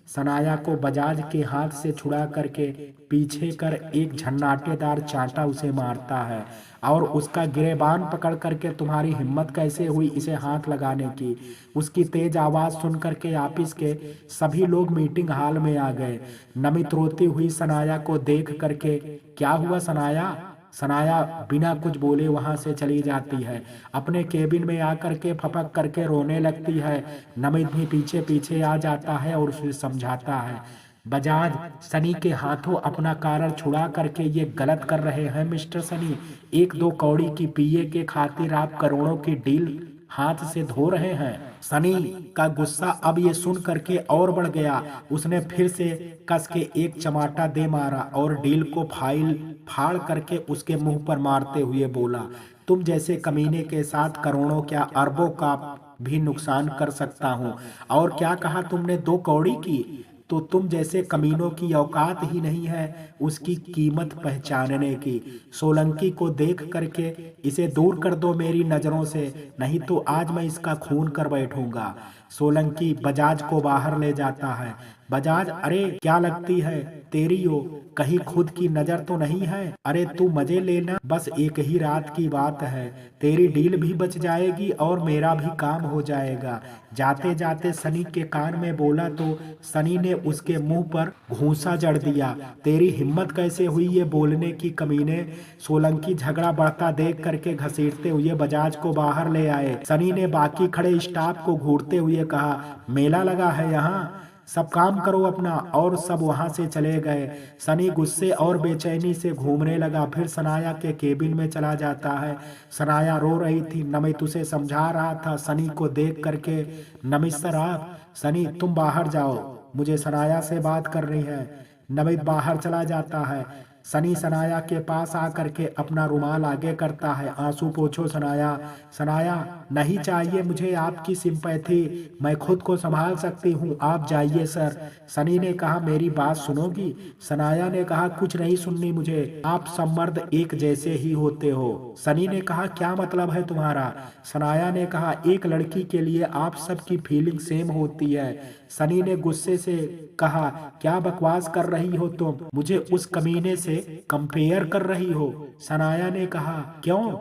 सनाया को बजाज के हाथ से छुड़ा करके पीछे कर एक झन्नाटेदार चांटा उसे मारता है और उसका गिरेबान पकड़ करके, तुम्हारी हिम्मत कैसे हुई इसे हाथ लगाने की? उसकी तेज आवाज सुन करके ऑफिस के सभी लोग मीटिंग हॉल में आ गए। नमित रोती हुई सनाया को देख करके, क्या हुआ सनाया? सनाया बिना कुछ बोले वहां से चली जाती है। अपने केबिन में आकर के फपक करके रोने लगती है। नमित भी पीछे पीछे आ जाता है और उसे समझाता है। बजाज, सनी के हाथों अपना कारण छुड़ा करके ये गलत कर रहे हैं मिस्टर सनी। 1-2 कौड़ी की पीए के खातिर आप करोड़ों की डील हाथ से धो रहे हैं। सनी का गुस्सा अब ये सुन करके और बढ़ गया। उसने फिर से कस के एक चमाटा दे मारा और डील को फाइल फाड़ करके उसके मुंह पर मारते हुए बोला, तुम जैसे कमीने के साथ करोड़ों क्या अरबों का भी नुकसान कर सकता हूँ। और क्या कहा तुमने? 2 कौड़ी की? तो तुम जैसे कमीनों की औकात ही नहीं है उसकी कीमत पहचानने की। सोलंकी को देख करके इसे दूर कर दो मेरी नजरों से, नहीं तो आज मैं इसका खून कर बैठूंगा। सोलंकी बजाज को बाहर ले जाता है। बजाज, अरे क्या लगती है तेरी हो, कहीं खुद की नजर तो नहीं है? अरे तू मजे लेना, बस एक ही रात की बात है, तेरी डील भी बच जाएगी और मेरा भी काम हो जाएगा। जाते जाते सनी के कान में बोला तो सनी ने उसके मुंह पर घूंसा जड़ दिया। तेरी हिम्मत कैसे हुई ये बोलने की कमीने? सोलंकी झगड़ा बढ़ता देख करके घसीटते हुए बजाज को बाहर ले आए। सनी ने बाकी खड़े स्टाफ को घूरते हुए कहा, मेला लगा है यहाँ, सब काम करो अपना, और सब वहां से चले गए। सनी गुस्से और बेचैनी से घूमने लगा, फिर सनाया के केबिन में चला जाता है। सनाया रो रही थी, नमित उसे समझा रहा था। सनी को देख करके नमित सर आप, सनी तुम बाहर जाओ, मुझे सनाया से बात करनी है। नमित बाहर चला जाता है। सनी सनाया के पास आकर के अपना रुमाल आगे करता है, आंसू पोंछो सनाया। सनाया, नहीं चाहिए मुझे आपकी सिंपैथी, मैं खुद को संभाल सकती हूँ, आप जाइए सर। सनी ने कहा, मेरी बात सुनोगी? सनाया ने कहा, कुछ नहीं सुननी मुझे, आप सब मर्द एक जैसे ही होते हो। सनी ने कहा, क्या मतलब है तुम्हारा? सनाया ने कहा, एक लड़की के लिए आप सबकी फीलिंग सेम होती है। सनी ने गुस्से से कहा, क्या बकवास कर रही हो तुम, मुझे उस कमीने से कंपेयर कर रही हो? सनाया ने कहा, क्यों,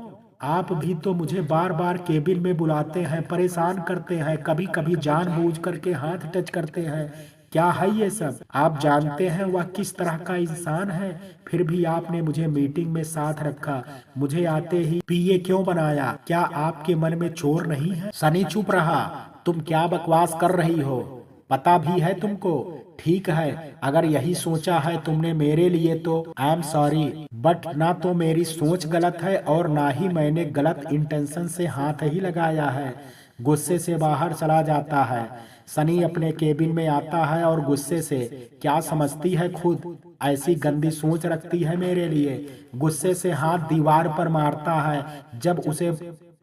आप भी तो मुझे बार बार केबिन में बुलाते हैं, परेशान करते हैं, कभी कभी जानबूझ करके हाथ टच करते हैं, क्या है ये सब? आप जानते हैं वह किस तरह का इंसान है, फिर भी आपने मुझे मीटिंग में साथ रखा, मुझे आते ही पीए क्यों बनाया? क्या आपके मन में चोर नहीं है? सनी चुप रहा। तुम क्या बकवास कर रही हो, पता भी है तुमको? ठीक है, अगर यही सोचा है तुमने मेरे लिए तो आई एम सॉरी, बट ना तो मेरी सोच गलत है और ना ही मैंने गलत इंटेंशन से हाथ ही लगाया है। गुस्से से बाहर चला जाता है। सनी अपने केबिन में आता है और गुस्से से, क्या समझती है खुद, ऐसी गंदी सोच रखती है मेरे लिए? गुस्से से हाथ दीवार पर मारता है। जब उसे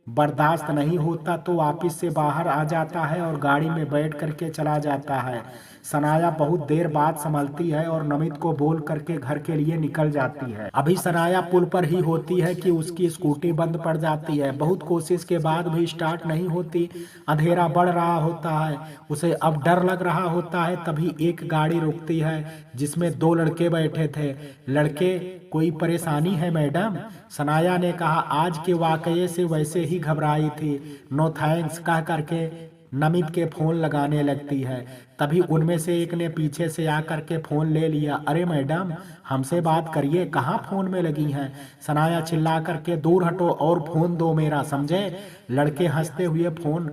बर्दाश्त नहीं होता तो ऑफिस से बाहर आ जाता है और गाड़ी में बैठ करके चला जाता है। सनाया बहुत देर बाद संभलती है और नमित को बोल करके घर के लिए निकल जाती है। अभी सनाया पुल पर ही होती है कि उसकी स्कूटी बंद पड़ जाती है। बहुत कोशिश के बाद भी स्टार्ट नहीं होती। अंधेरा बढ़ रहा होता है, उसे अब डर लग रहा होता है। तभी एक गाड़ी रुकती है जिसमें दो लड़के बैठे थे। लड़के, कोई परेशानी है मैडम? सनाया ने कहा, आज के वाकये से वैसे ही घबराई थी, नो थैंक्स कह करके नमित के फोन लगाने लगती है। तभी उनमें से एक ने पीछे से आकर के फोन ले लिया। अरे मैडम, हमसे बात करिए, कहाँ फोन में लगी हैं? सनाया चिल्ला करके, दूर हटो और फोन दो मेरा, समझे? लड़के हंसते हुए, फोन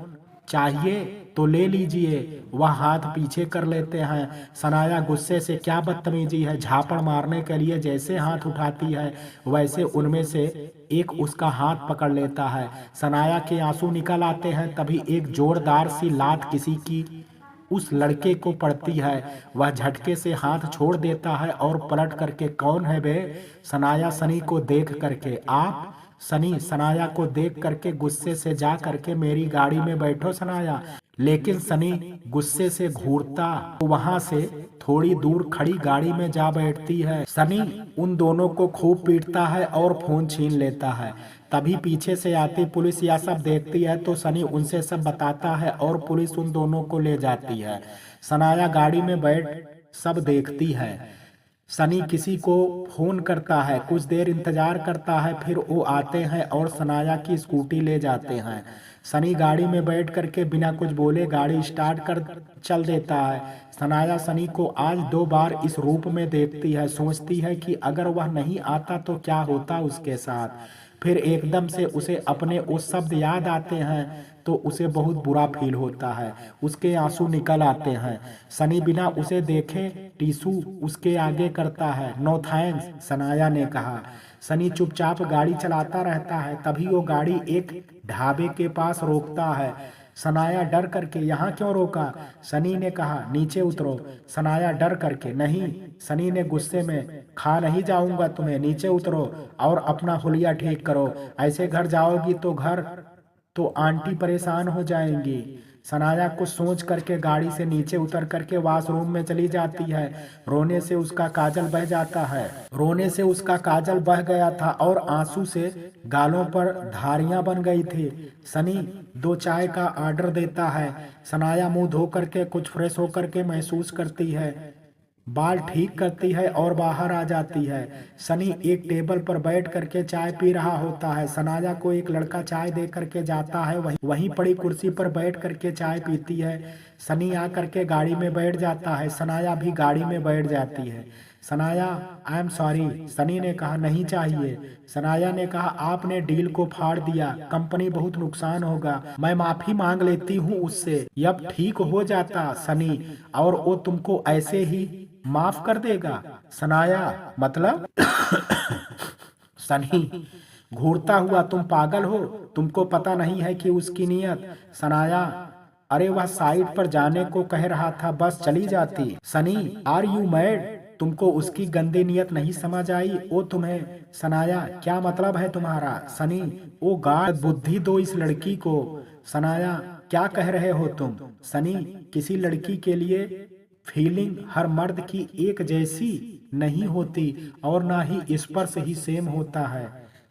चाहिए तो ले लीजिए, वह हाथ पीछे कर लेते हैं। सनाया गुस्से से, क्या बदतमीजी है, झापड़ मारने के लिए जैसे हाथ उठाती है वैसे उनमें से एक उसका हाथ पकड़ लेता है। सनाया के आंसू निकल आते हैं। तभी एक जोरदार सी लात किसी की उस लड़के को पड़ती है। वह झटके से हाथ छोड़ देता है और पलट करके, कौन है बे? सनाया सनी को देख करके, आप? सनी सनाया को देख करके गुस्से से, जा करके मेरी गाड़ी में बैठो सनाया। लेकिन सनी गुस्से से घूरता तो वहां से थोड़ी दूर खड़ी गाड़ी में जा बैठती है। सनी उन दोनों को खूब पीटता है और फोन छीन लेता है। तभी पीछे से आती पुलिस यह सब देखती है तो सनी उनसे सब बताता है और पुलिस उन दोनों को ले जाती है। सनाया गाड़ी में बैठ सब देखती है। सनी किसी को फोन करता है, कुछ देर इंतजार करता है, फिर वो आते हैं और सनाया की स्कूटी ले जाते हैं। सनी गाड़ी में बैठ करके बिना कुछ बोले गाड़ी स्टार्ट कर चल देता है। सनाया सनी को आज 2 बार इस रूप में देखती है, सोचती है कि अगर वह नहीं आता तो क्या होता उसके साथ। फिर एकदम से उसे अपने वो शब्द याद आते हैं तो उसे बहुत बुरा फील होता है, उसके आंसू निकल आते हैं। सनी बिना उसे देखे टिश्यू उसके आगे करता है। नो थैंक्स, सनाया ने कहा। सनी चुपचाप गाड़ी चलाता रहता है। तभी वो गाड़ी एक ढाबे के पास रोकता है। सनाया डर करके, यहाँ क्यों रोका? सनी ने कहा, नीचे उतरो। सनाया डर करके, नहीं। सनी ने गुस्से में, खा नहीं जाऊंगा तुम्हें, नीचे उतरो और अपना हुलिया ठीक करो, ऐसे घर जाओगी तो आंटी परेशान हो जाएंगी। सनाया कुछ सोच करके गाड़ी से नीचे उतर करके वॉशरूम में चली जाती है। रोने से उसका काजल बह जाता है। रोने से उसका काजल बह गया था और आंसू से गालों पर धारियां बन गई थी। सनी 2 चाय का ऑर्डर देता है। सनाया मुंह धो करके कुछ फ्रेश होकर के महसूस करती है, बाल ठीक करती है और बाहर आ जाती है। सनी एक टेबल पर बैठ करके चाय पी रहा होता है। सनाया को एक लड़का चाय दे करके जाता है। वहीं पड़ी कुर्सी पर बैठ करके चाय पीती है। सनी आ करके गाड़ी में बैठ जाता है। सनाया भी गाड़ी में बैठ जाती है। Sanaya, I am sorry. Sunny ने कहा, नहीं चाहिए। सनाया ने कहा, आपने डील को फाड़ दिया, कंपनी बहुत नुकसान होगा, मैं माफी मांग लेती हूँ उससे, अब ठीक हो जाता सनी, और वो तुमको ऐसे ही माफ कर देगा। सनाया, मतलब? सनी घूरता हुआ, तुम पागल हो, तुमको पता नहीं है कि उसकी नीयत। सनाया, अरे वह साइड पर जाने को कह रहा था, बस चली जाती। Sunny, are you mad? तुमको उसकी गंदी नीयत नहीं समझ आई? वो तुम्हें। सनाया, क्या मतलब है तुम्हारा? सनी, ओ गॉड, बुद्धि दो इस लड़की को। सनाया, क्या कह रहे हो तुम? सनी, किसी लड़की के लिए फीलिंग हर मर्द की एक जैसी नहीं होती और ना ही स्पर्श ही सेम होता है।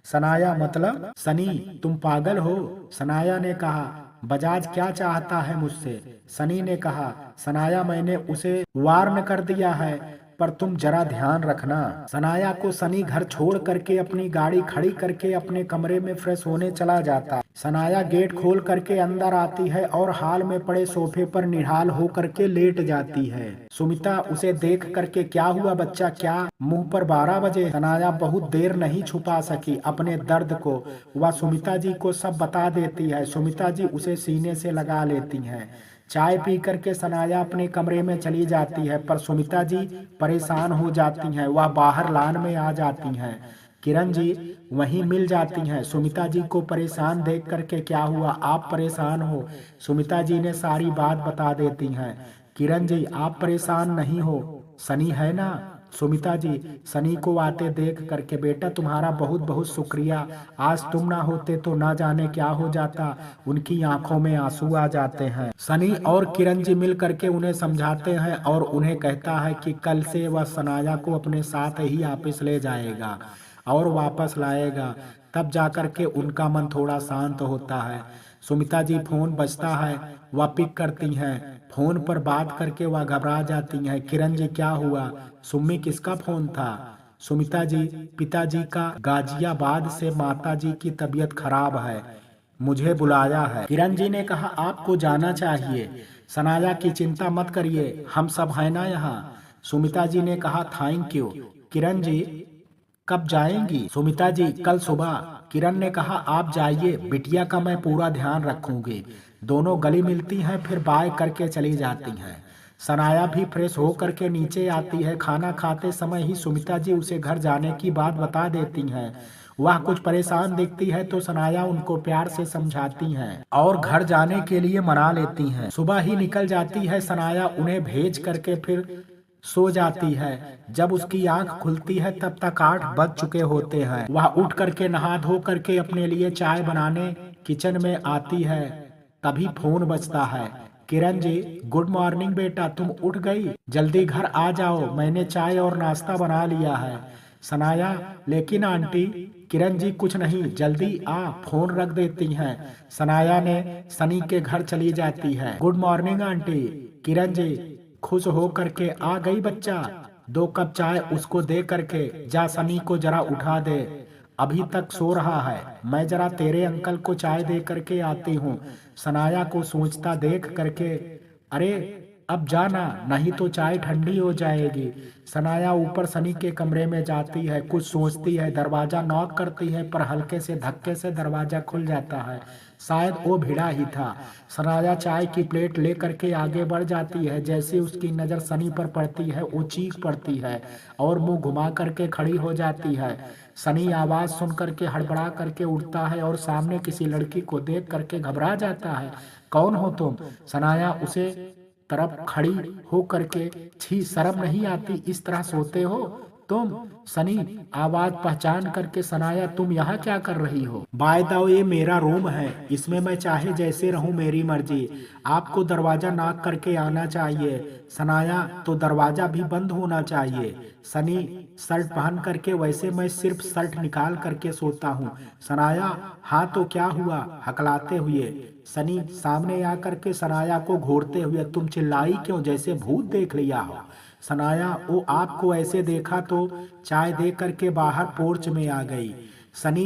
सनाया, मतलब? सनी, तुम पागल हो? सनाया ने कहा, बजाज क्या चाहता है मुझसे? सनी ने कहा, सनाया, मैंने उसे वार्न कर दिया है, पर तुम जरा ध्यान रखना। सनाया को सनी घर छोड़ करके अपनी गाड़ी खड़ी करके अपने कमरे में फ्रेश होने चला जाता। सनाया गेट खोल करके अंदर आती है और हाल में पड़े सोफे पर निढाल हो करके लेट जाती है। सुमिता उसे देख करके, क्या हुआ बच्चा, क्या मुंह पर 12 बजे? सनाया बहुत देर नहीं छुपा सकी अपने दर्द को, वह सुमिता जी को सब बता देती है। सुमिता जी उसे सीने से लगा लेती हैं। चाय पी करके सनाया अपने कमरे में चली जाती है, पर सुमिता जी परेशान हो जाती हैं। वह बाहर लान में आ जाती हैं। किरण जी वहीं मिल जाती हैं। सुमिता जी को परेशान देख करके, क्या हुआ, आप परेशान हो? सुमिता जी ने सारी बात बता देती हैं। किरण जी, आप परेशान नहीं हो, सनी है ना? सुमिता जी सनी को आते देख करके, बेटा तुम्हारा बहुत बहुत शुक्रिया, आज तुम ना होते तो ना जाने क्या हो जाता। उनकी आंखों में आंसू आ जाते हैं। सनी और किरण जी मिल करके उन्हें समझाते हैं और उन्हें कहता है कि कल से वह सनाया को अपने साथ ही ऑफिस ले जाएगा और वापस लाएगा, तब जाकर के उनका मन थोड़ा शांत होता है। सुमिता जी फोन बजता है, वह पिक करती हैं। फोन पर बात करके वह घबरा जाती हैं। किरण जी, क्या हुआ? सुम्मी, किसका फोन था? सुमिता जी, पिताजी का, गाजियाबाद से माता जी की तबीयत खराब है, मुझे बुलाया है। किरण जी ने कहा, आपको जाना चाहिए। सनाया की चिंता मत करिए, हम सब है ना यहाँ। सुमिता जी ने कहा, थैंक यू। किरण जी, कब जाएंगी? सुमिता जी, कल सुबह। किरण ने कहा, आप जाइए, बिटिया का मैं पूरा ध्यान रखूंगी। दोनों गली मिलती हैं, फिर बाय करके चली जाती हैं। सनाया भी फ्रेश हो करके नीचे आती है। खाना खाते समय ही सुमिता जी उसे घर जाने की बात बता देती हैं। वह कुछ परेशान दिखती है तो सनाया उनको प्यार से समझाती हैं और घर जाने के लिए मना लेती हैं। सुबह ही निकल जाती है सनाया, उन्हें भेज करके फिर सो जाती है। जब उसकी आंख खुलती है तब तक 8 बज चुके होते हैं। वह उठ करके नहा धो करके अपने लिए चाय बनाने किचन में आती है। तभी फोन बजता है। किरण जी, गुड मॉर्निंग बेटा, तुम उठ गई? जल्दी घर आ जाओ, मैंने चाय और नाश्ता बना लिया है। सनाया, लेकिन आंटी। किरण जी, कुछ नहीं, जल्दी आ, फोन रख देती हैं। सनाया ने सनी के घर चली जाती है। Good morning aunty. Kiran ji खुश हो करके, आ गई बच्चा? 2 कप चाय उसको दे करके जा, सनी को जरा उठा दे, अभी तक सो रहा है। मैं जरा तेरे अंकल को चाय दे करके आती हूँ। सनाया को सोचता देख करके, अरे अब जाना, नहीं तो चाय ठंडी हो जाएगी। सनाया ऊपर सनी के कमरे में जाती है, कुछ सोचती है, दरवाजा नॉक करती है, पर हल्के से धक्के से दरवाजा खुल जाता है। शायद वो भिड़ा ही था। सनाया चाय की प्लेट ले करके आगे बढ़ जाती है। जैसे उसकी नज़र सनी पर पड़ती है वो चीख पड़ती है और मुंह घुमा करके खड़ी हो जाती है। सनी आवाज सुन करके हड़बड़ा करके उठता है और सामने किसी लड़की को देख करके घबरा जाता है। कौन हो तुम? सनाया उसे तरफ खड़ी हो करके, छी शर्म नहीं आती, इस तरह सोते हो? तुम? सनी आवाज पहचान करके, सनाया तुम यहाँ क्या कर रही हो? बाय द वे, ये मेरा रूम है, इसमें मैं चाहे जैसे रहूं, मेरी मर्जी। आपको दरवाजा नॉक करके आना चाहिए। सनाया तो दरवाजा भी बंद होना चाहिए। सनी शर्ट पहन करके, वैसे मैं सिर्फ शर्ट निकाल करके सोता हूँ। सनाया हाँ तो क्या हुआ? हकलाते हुए सनी सामने आकर के सनाया को घूरते हुए, तुम चिल्लाई क्यों, जैसे भूत देख लिया हो? सनाया वो आपको ऐसे देखा तो चाय दे करके बाहर पोर्च में आ गई। सनी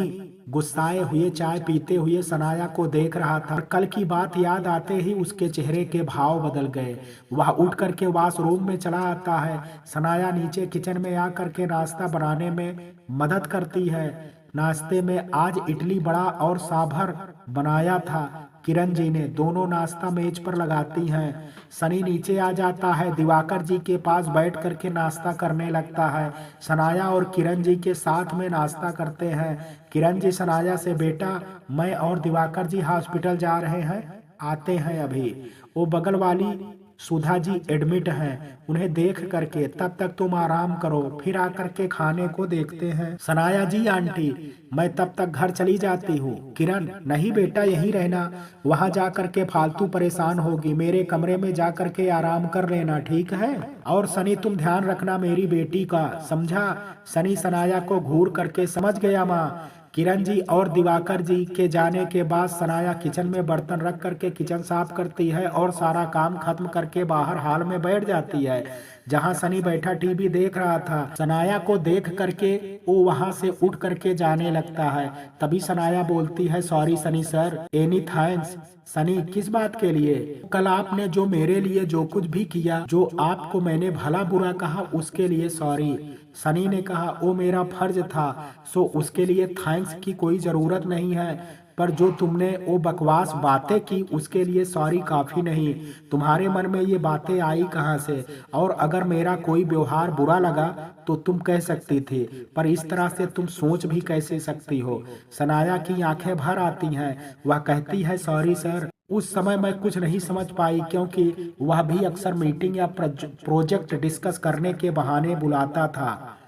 गुस्साए हुए चाय पीते हुए सनाया को देख रहा था। कल की बात याद आते ही उसके चेहरे के भाव बदल गए। वह उठ करके वॉशरूम में चला आता है। सनाया नीचे किचन में आकर के नाश्ता बनाने में मदद करती है। नाश्ते में आज इडली बड़ा और सांभर बनाया था किरण जी ने। दोनों नाश्ता मेज पर लगाती हैं। सनी नीचे आ जाता है, दिवाकर जी के पास बैठ करके नाश्ता करने लगता है। सनाया और किरण जी के साथ में नाश्ता करते हैं। किरण जी सनाया से, बेटा मैं और दिवाकर जी हॉस्पिटल जा रहे हैं, आते हैं अभी। वो बगल वाली सुधा जी एडमिट हैं, उन्हें देख करके तब तक तुम आराम करो, फिर आकर के खाने को देखते हैं। सनाया जी आंटी मैं तब तक घर चली जाती हूँ। किरण नहीं बेटा यहीं रहना, वहां जा करके फालतू परेशान होगी, मेरे कमरे में जा करके आराम कर लेना, ठीक है? और सनी तुम ध्यान रखना मेरी बेटी का, समझा? सनी सनाया को घूर करके, समझ गया माँ। किरण जी और दिवाकर जी के जाने के बाद सनाया किचन में बर्तन रख करके किचन साफ करती है और सारा काम खत्म करके बाहर हॉल में बैठ जाती है, जहां सनी बैठा टीवी देख रहा था। सनाया को देख करके वो वहां से उठ करके जाने लगता है। तभी सनाया बोलती है, sorry Sunny sir, any thanks. Sunny किस बात के लिए? कल आपने जो मेरे लिए जो कुछ भी किया, जो आपको मैंने भला बुरा कहा, उसके लिए सॉरी। सनी ने कहा, वो मेरा फर्ज था, सो उसके लिए थैंक्स की कोई जरूरत नहीं है, पर जो तुमने वो बकवास बातें की उसके लिए सॉरी काफी नहीं। तुम्हारे मन में ये बातें आई कहाँ से? और अगर मेरा कोई व्यवहार बुरा लगा तो तुम कह सकती थी, पर इस तरह से तुम सोच भी कैसे सकती हो? सनाया की आंखें भर आती हैं। वह कहती है, सॉरी सर, उस समय मैं कुछ नहीं समझ पाई, क्योंकि वह भी अक्सर मीटिंग या प्रोजेक्ट डिस्कस करने के बहाने बुलाता था,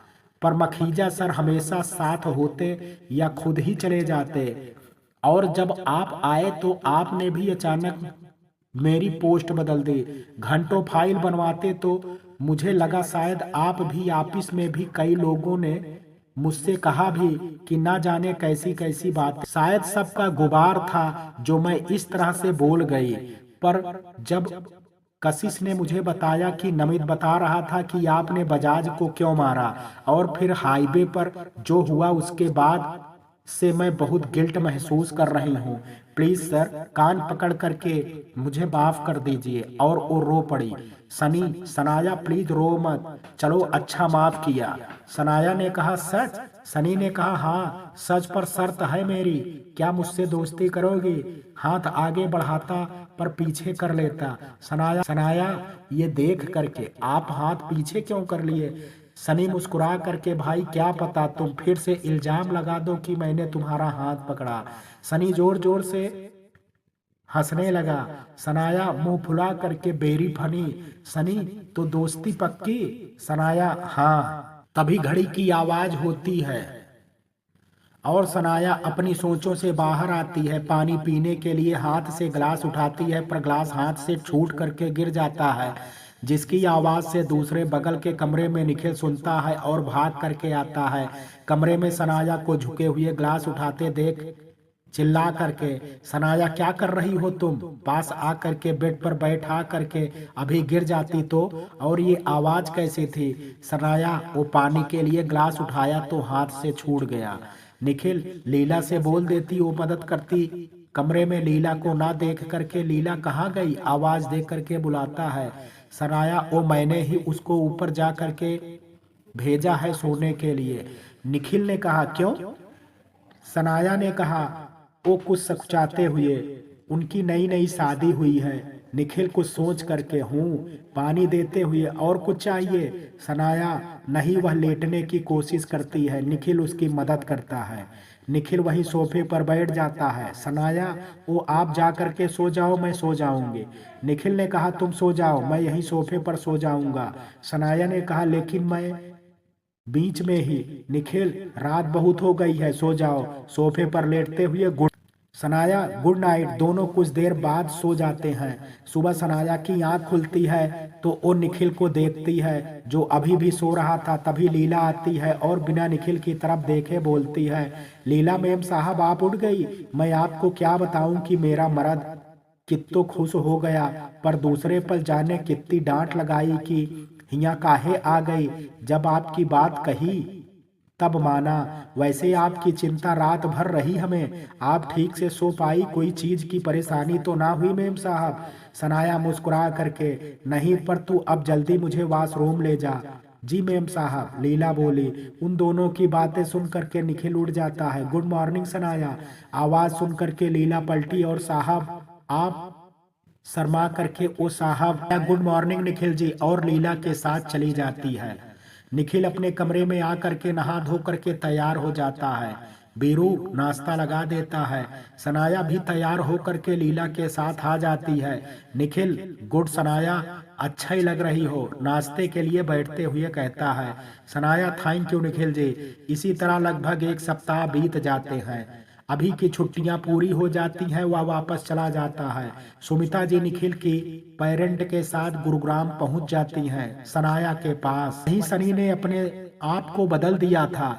पर मखीजा सर हमेशा साथ होते या खुद ही चले जाते। और जब आप आए तो आपने भी अचानक मेरी पोस्ट बदल दी, घंटों फाइल बनवाते, तो मुझे लगा शायद आप भी, ऑफिस में भी कई लोगों ने मुझसे कहा भी कि ना जाने कैसी कैसी बात, शायद सबका गुबार था जो मैं इस तरह से बोल गई। पर जब कशिश ने मुझे बताया कि नमित बता रहा था कि आपने बजाज को क्यों मारा, और फिर हाईवे पर जो हुआ, उसके बाद से मैं बहुत गिल्ट महसूस कर रही हूँ। प्लीज सर, कान पकड़ करके मुझे माफ कर दीजिए। और वो रो पड़ी। सनी, सनाया प्लीज रो मत, चलो अच्छा माफ किया। सनाया ने कहा, सच? सनी ने कहा, हाँ सच, पर शर्त है मेरी, क्या मुझसे दोस्ती करोगी? हाथ आगे बढ़ाता पर पीछे कर लेता। सनाया ये देख करके, आप हाथ पीछे क्यों कर लिए? सनी मुस्कुरा करके, भाई क्या पता तुम फिर से इल्जाम लगा दो कि मैंने तुम्हारा हाथ पकड़ा। सनी जोर जोर से हंसने लगा। सनाया मुंह फुला करके, बेरी फनी। सनी तो दोस्ती पक्की? सनाया हाँ। तभी घड़ी की आवाज होती है और सनाया अपनी सोचों से बाहर आती है। पानी पीने के लिए हाथ से ग्लास उठाती है, पर ग्लास हाथ से छूट करके गिर जाता है, जिसकी आवाज से दूसरे बगल के कमरे में निखिल सुनता है और भाग करके आता है। कमरे में सनाया को झुके हुए ग्लास उठाते देख चिल्ला करके, सनाया क्या कर रही हो तुम? पास आ करके बेड पर बैठा करके, अभी गिर जाती तो। और ये आवाज कैसी थी? सनाया वो पानी के लिए ग्लास उठाया तो हाथ से छूट गया। निखिल लीला से बोल देती, वो मदद करती। कमरे में लीला को ना देख करके, लीला कहाँ गई, आवाज दे करके बुलाता है। सनाया, वो मैंने ही उसको ऊपर जा करके भेजा है सोने के लिए। निखिल ने कहा, क्यों? सनाया ने कहा, वो कुछ सकुचाते हुए, उनकी नई नई शादी हुई है। निखिल कुछ सोच करके, हूँ पानी देते हुए, और कुछ चाहिए? सनाया नहीं, वह लेटने की कोशिश करती है। निखिल उसकी मदद करता है। निखिल वहीं सोफे पर बैठ जाता है। सनाया, वो आप जा करके सो जाओ, मैं सो जाऊंगी। निखिल ने कहा, तुम सो जाओ, मैं यहीं सोफे पर सो जाऊंगा। सनाया ने कहा, लेकिन मैं बीच में ही, निखिल रात बहुत हो गई है, सो जाओ। सोफे पर लेटते हुए गुड सनाया गुड नाइट। दोनों कुछ देर बाद सो जाते हैं। सुबह सनाया की आंख खुलती है तो वो निखिल को देखती है जो अभी भी सो रहा था। तभी लीला आती है और बिना निखिल की तरफ देखे बोलती है, लीला मैम साहब आप उठ गई। मैं आपको क्या बताऊं कि मेरा मर्द कित्तो खुश हो गया, पर दूसरे पल जाने कितनी डांट लगाई कि हिया काहे आ गई। जब आपकी बात कही तब माना। वैसे आपकी चिंता रात भर रही हमें, आप ठीक से सो पाई, कोई चीज की परेशानी तो ना हुई मैम साहब। सनाया मुस्कुरा करके, नहीं पर तू अब जल्दी मुझे वॉशरूम ले जा। जी मैम साहब, लीला बोली। उन दोनों की बातें सुन करके निखिल उठ जाता है। Good morning Sanaya. आवाज सुन करके लीला पलटी और साहब आप शर्मा करके ओ साहब गुड मॉर्निंग निखिल जी, और लीला के साथ चली जाती है। निखिल अपने कमरे में आकर के नहा धो करके तैयार हो जाता है। बीरू नाश्ता लगा देता है। सनाया भी तैयार हो करके लीला के साथ आ जाती है। निखिल गुड सनाया, अच्छा ही लग रही हो, नाश्ते के लिए बैठते हुए कहता है। Sanaya thank you Nikhil ji. इसी तरह लगभग एक सप्ताह बीत जाते हैं। अभी की छुट्टियां पूरी हो जाती हैं, वह वापस चला जाता है। सुमिता जी निखिल की पेरेंट के साथ गुरुग्राम पहुंच जाती हैं, सनाया के पास। वहीं सनी ने अपने आप को बदल दिया था।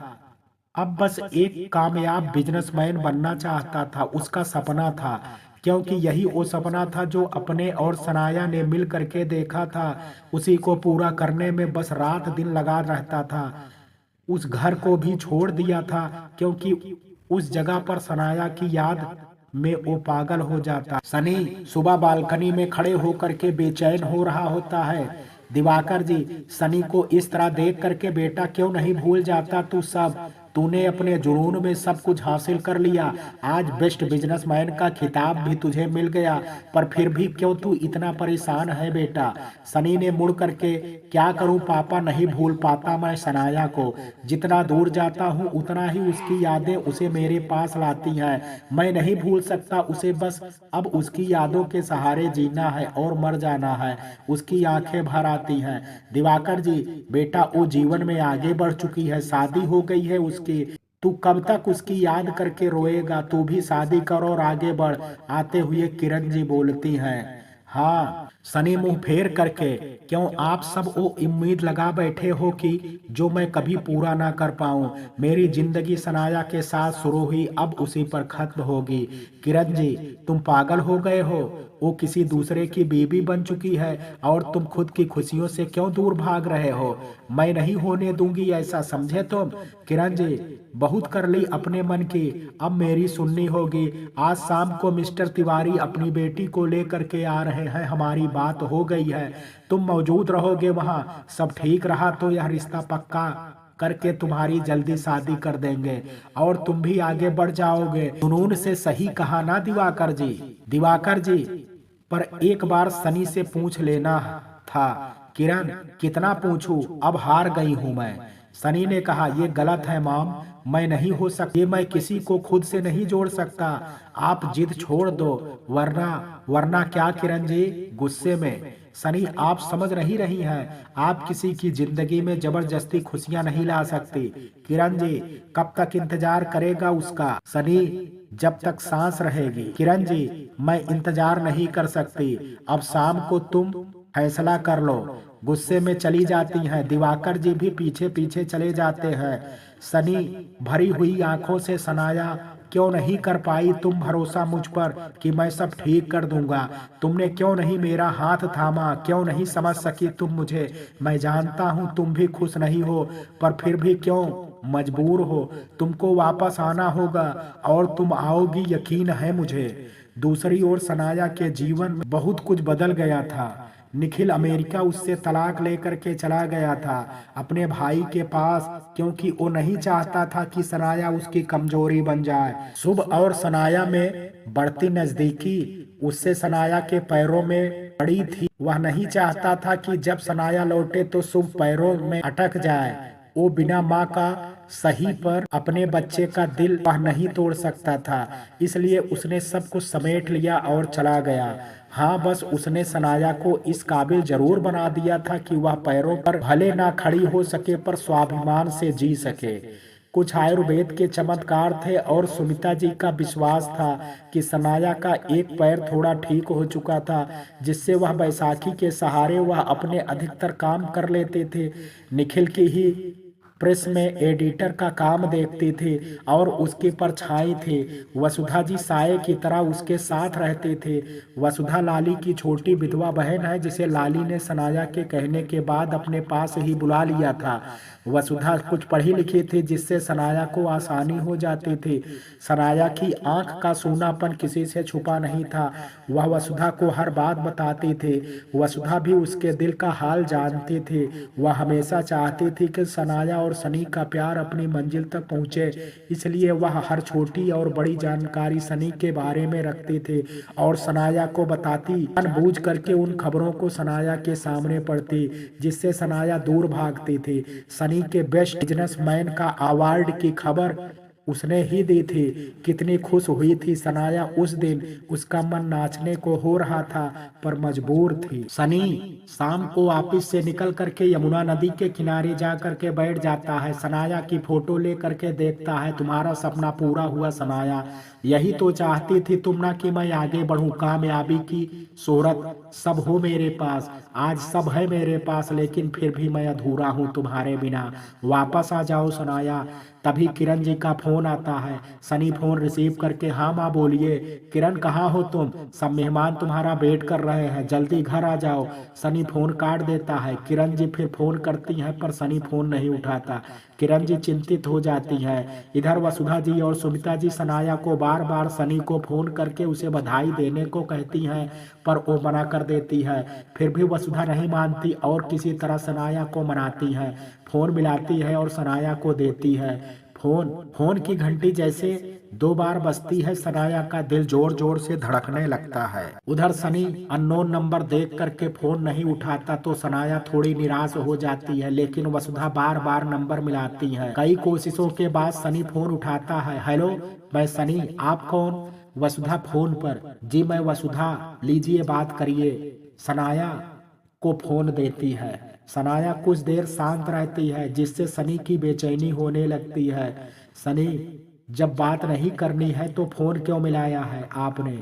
अब बस एक कामयाब बिजनेसमैन बनना चाहता था, उसका सपना था, क्योंकि यही वो सपना था जो अपने और सनाया ने मिल करके देखा था। उसी को पूरा करने में बस रात दिन लगा रहता था। उस घर को भी छोड़ दिया था क्योंकि उस जगह पर सनाया की याद में वो पागल हो जाता। सनी सुबह बालकनी में खड़े होकर के बेचैन हो रहा होता है। दिवाकर जी सनी को इस तरह देख करके, बेटा क्यों नहीं भूल जाता तू सब, तूने अपने जुनून में सब कुछ हासिल कर लिया, आज बेस्ट बिजनेसमैन का खिताब भी तुझे मिल गया, पर फिर भी क्यों तू इतना परेशान है बेटा। सनी ने मुड़ करके, क्या करूं पापा, नहीं भूल पाता मैं सनाया को, जितना दूर जाता हूं उतना ही उसकी यादें उसे मेरे पास लाती हैं, मैं नहीं भूल सकता उसे, बस अब उसकी यादों के सहारे जीना है और मर जाना है। उसकी आंखें भर आती हैं। दिवाकर जी बेटा वो जीवन में आगे बढ़ चुकी है, शादी हो गई है उसकी, तू कब तक उसकी याद करके रोएगा, तू भी शादी कर और आगे बढ़। आते हुए किरण जी बोलती हैं। हाँ सनी मुंह फेर करके, क्यों आप सब वो उम्मीद लगा बैठे हो कि जो मैं कभी पूरा ना कर पाऊं। मेरी जिंदगी सनाया के साथ शुरू हुई, अब उसी पर खत्म होगी। किरण जी तुम पागल हो गए हो, वो किसी दूसरे की बीवी बन चुकी है और तुम खुद की खुशियों से क्यों दूर भाग रहे हो। मैं नहीं होने दूंगी ऐसा, समझे तुम। किरण जी बहुत कर ली अपने मन की, अब मेरी सुननी होगी। आज शाम को मिस्टर तिवारी अपनी बेटी को लेकर के आ रहे हैं, हमारी बात हो गई है, तुम मौजूद रहोगे वहाँ। सब ठीक रहा तो यह रिश्ता पक्का करके तुम्हारी जल्दी शादी कर देंगे और तुम भी आगे बढ़ जाओगे। जुनून से सही कहा ना दिवाकर जी। दिवाकर जी पर एक बार सनी से पूछ लेना था। किरण कितना पूछूं, अब हार गई हूं मैं। सनी ने कहा, ये गलत है मॉम, मैं नहीं हो सकती, मैं किसी को खुद से नहीं जोड़ सकता, आप जिद छोड़ दो, वरना वरना क्या किरण जी, गुस्से में। सनी आप समझ नहीं रही हैं, आप किसी की जिंदगी में जबरदस्ती खुशियां नहीं ला सकती। किरण जी कब तक इंतजार करेगा उसका। सनी जब तक सांस रहेगी। किरण जी मैं इंतजार नहीं कर सकती, अब शाम को तुम फैसला कर लो। गुस्से में चली जाती हैं। दिवाकर जी भी पीछे पीछे चले जाते हैं। सनी भरी हुई आंखों से, सनाया क्यों नहीं कर पाई तुम भरोसा मुझ पर कि मैं सब ठीक कर दूंगा, तुमने क्यों नहीं मेरा हाथ थामा, क्यों नहीं समझ सकी तुम मुझे। मैं जानता हूँ तुम भी खुश नहीं हो, पर फिर भी क्यों मजबूर हो, तुमको वापस आना होगा और तुम आओगी, यकीन है मुझे। दूसरी ओर सनाया के जीवन में बहुत कुछ बदल गया था। निखिल अमेरिका उससे तलाक लेकर के चला गया था अपने भाई के पास, क्योंकि वो नहीं चाहता था कि सनाया उसकी कमजोरी बन जाए। शुभ और सनाया में बढ़ती नजदीकी उससे सनाया के पैरों में पड़ी थी। वह नहीं चाहता था कि जब सनाया लौटे तो शुभ पैरों में अटक जाए। वो बिना माँ का सही पर अपने बच्चे का दिल वह नहीं तोड़ सकता था, इसलिए उसने सब कुछ समेट लिया और चला गया। हाँ, बस उसने सनाया को इस काबिल जरूर बना दिया था कि वह पैरों पर भले ना खड़ी हो सके पर स्वाभिमान से जी सके। कुछ आयुर्वेद के चमत्कार थे और सुमिता जी का विश्वास था कि सनाया का एक पैर थोड़ा ठीक हो चुका था, जिससे वह बैसाखी के सहारे वह अपने अधिकतर काम कर लेते थे। निखिल की ही प्रेस में एडिटर का काम देखते थे और उसकी परछाई थे। वसुधा जी साये की तरह उसके साथ रहते थे। वसुधा लाली की छोटी विधवा बहन है, जिसे लाली ने सनाया के कहने के बाद अपने पास ही बुला लिया था। वसुधा कुछ पढ़ी लिखी थी, जिससे सनाया को आसानी हो जाती थी। सनाया की आंख का सूनापन किसी से छुपा नहीं था। वह वसुधा को हर बात बताती थी। वसुधा भी उसके दिल का हाल जानती थी। वह हमेशा चाहती थी कि सनाया और सनी का प्यार अपनी मंजिल तक पहुंचे, इसलिए वह हर छोटी और बड़ी जानकारी सनी के बारे में रखती थी और सनाया को बताती। जानबूझ करके उन खबरों को सनाया के सामने पड़ती, जिससे सनाया दूर भागती थी। सनी के बेस्ट बिजनेसमैन का अवार्ड की खबर उसने ही दी थी। कितनी खुश हुई थी सनाया उस दिन। उसका मन नाचने को हो रहा था, पर मजबूर थी। सनी शाम को ऑफिस से निकल करके यमुना नदी के किनारे जा करके बैठ जाता है। सनाया की फोटो ले करके देखता है। तुम्हारा सपना पूरा हुआ सनाया, यही तो चाहती थी तुम ना कि मैं आगे बढ़ूं, कामयाबी की शोहरत सब हो मेरे पास। आज सब है मेरे पास, लेकिन फिर भी मैं अधूरा हूं तुम्हारे बिना। वापस आ जाओ सनाया। तभी किरण जी का फोन आता है। सनी फोन रिसीव करके, हाँ माँ बोलिए। किरण कहाँ हो तुम? सब मेहमान तुम्हारा वेट कर रहे हैं, जल्दी घर आ जाओ। सनी फोन काट देता है। किरण जी फिर फोन करती हैं, पर सनी फोन नहीं उठाता। किरण जी चिंतित हो जाती हैं। इधर वसुधा जी और सुमिता जी सनाया को बार बार सनी को फोन करके उसे बधाई देने को कहती हैं, पर वो मना कर देती है। फिर भी वसुधा नहीं मानती और किसी तरह सनाया को मनाती है। फोन मिलाती है और सनाया को देती है। फोन की घंटी जैसे 2 बार बजती है, सनाया का दिल जोर जोर से धड़कने लगता है। उधर सनी अननोन नंबर देख करके फोन नहीं उठाता तो सनाया थोड़ी निराश हो जाती है, लेकिन वसुधा बार बार नंबर मिलाती है। कई कोशिशों के बाद सनी फोन उठाता है। हेलो, मैं सनी, आप कौन? वसुधा फोन पर, जी मैं वसुधा, लीजिए बात करिए। सनाया को फोन देती है। सनाया कुछ देर शांत रहती है, जिससे सनी की बेचैनी होने लगती है। सनी, जब बात नहीं करनी है तो फोन क्यों मिलाया है आपने?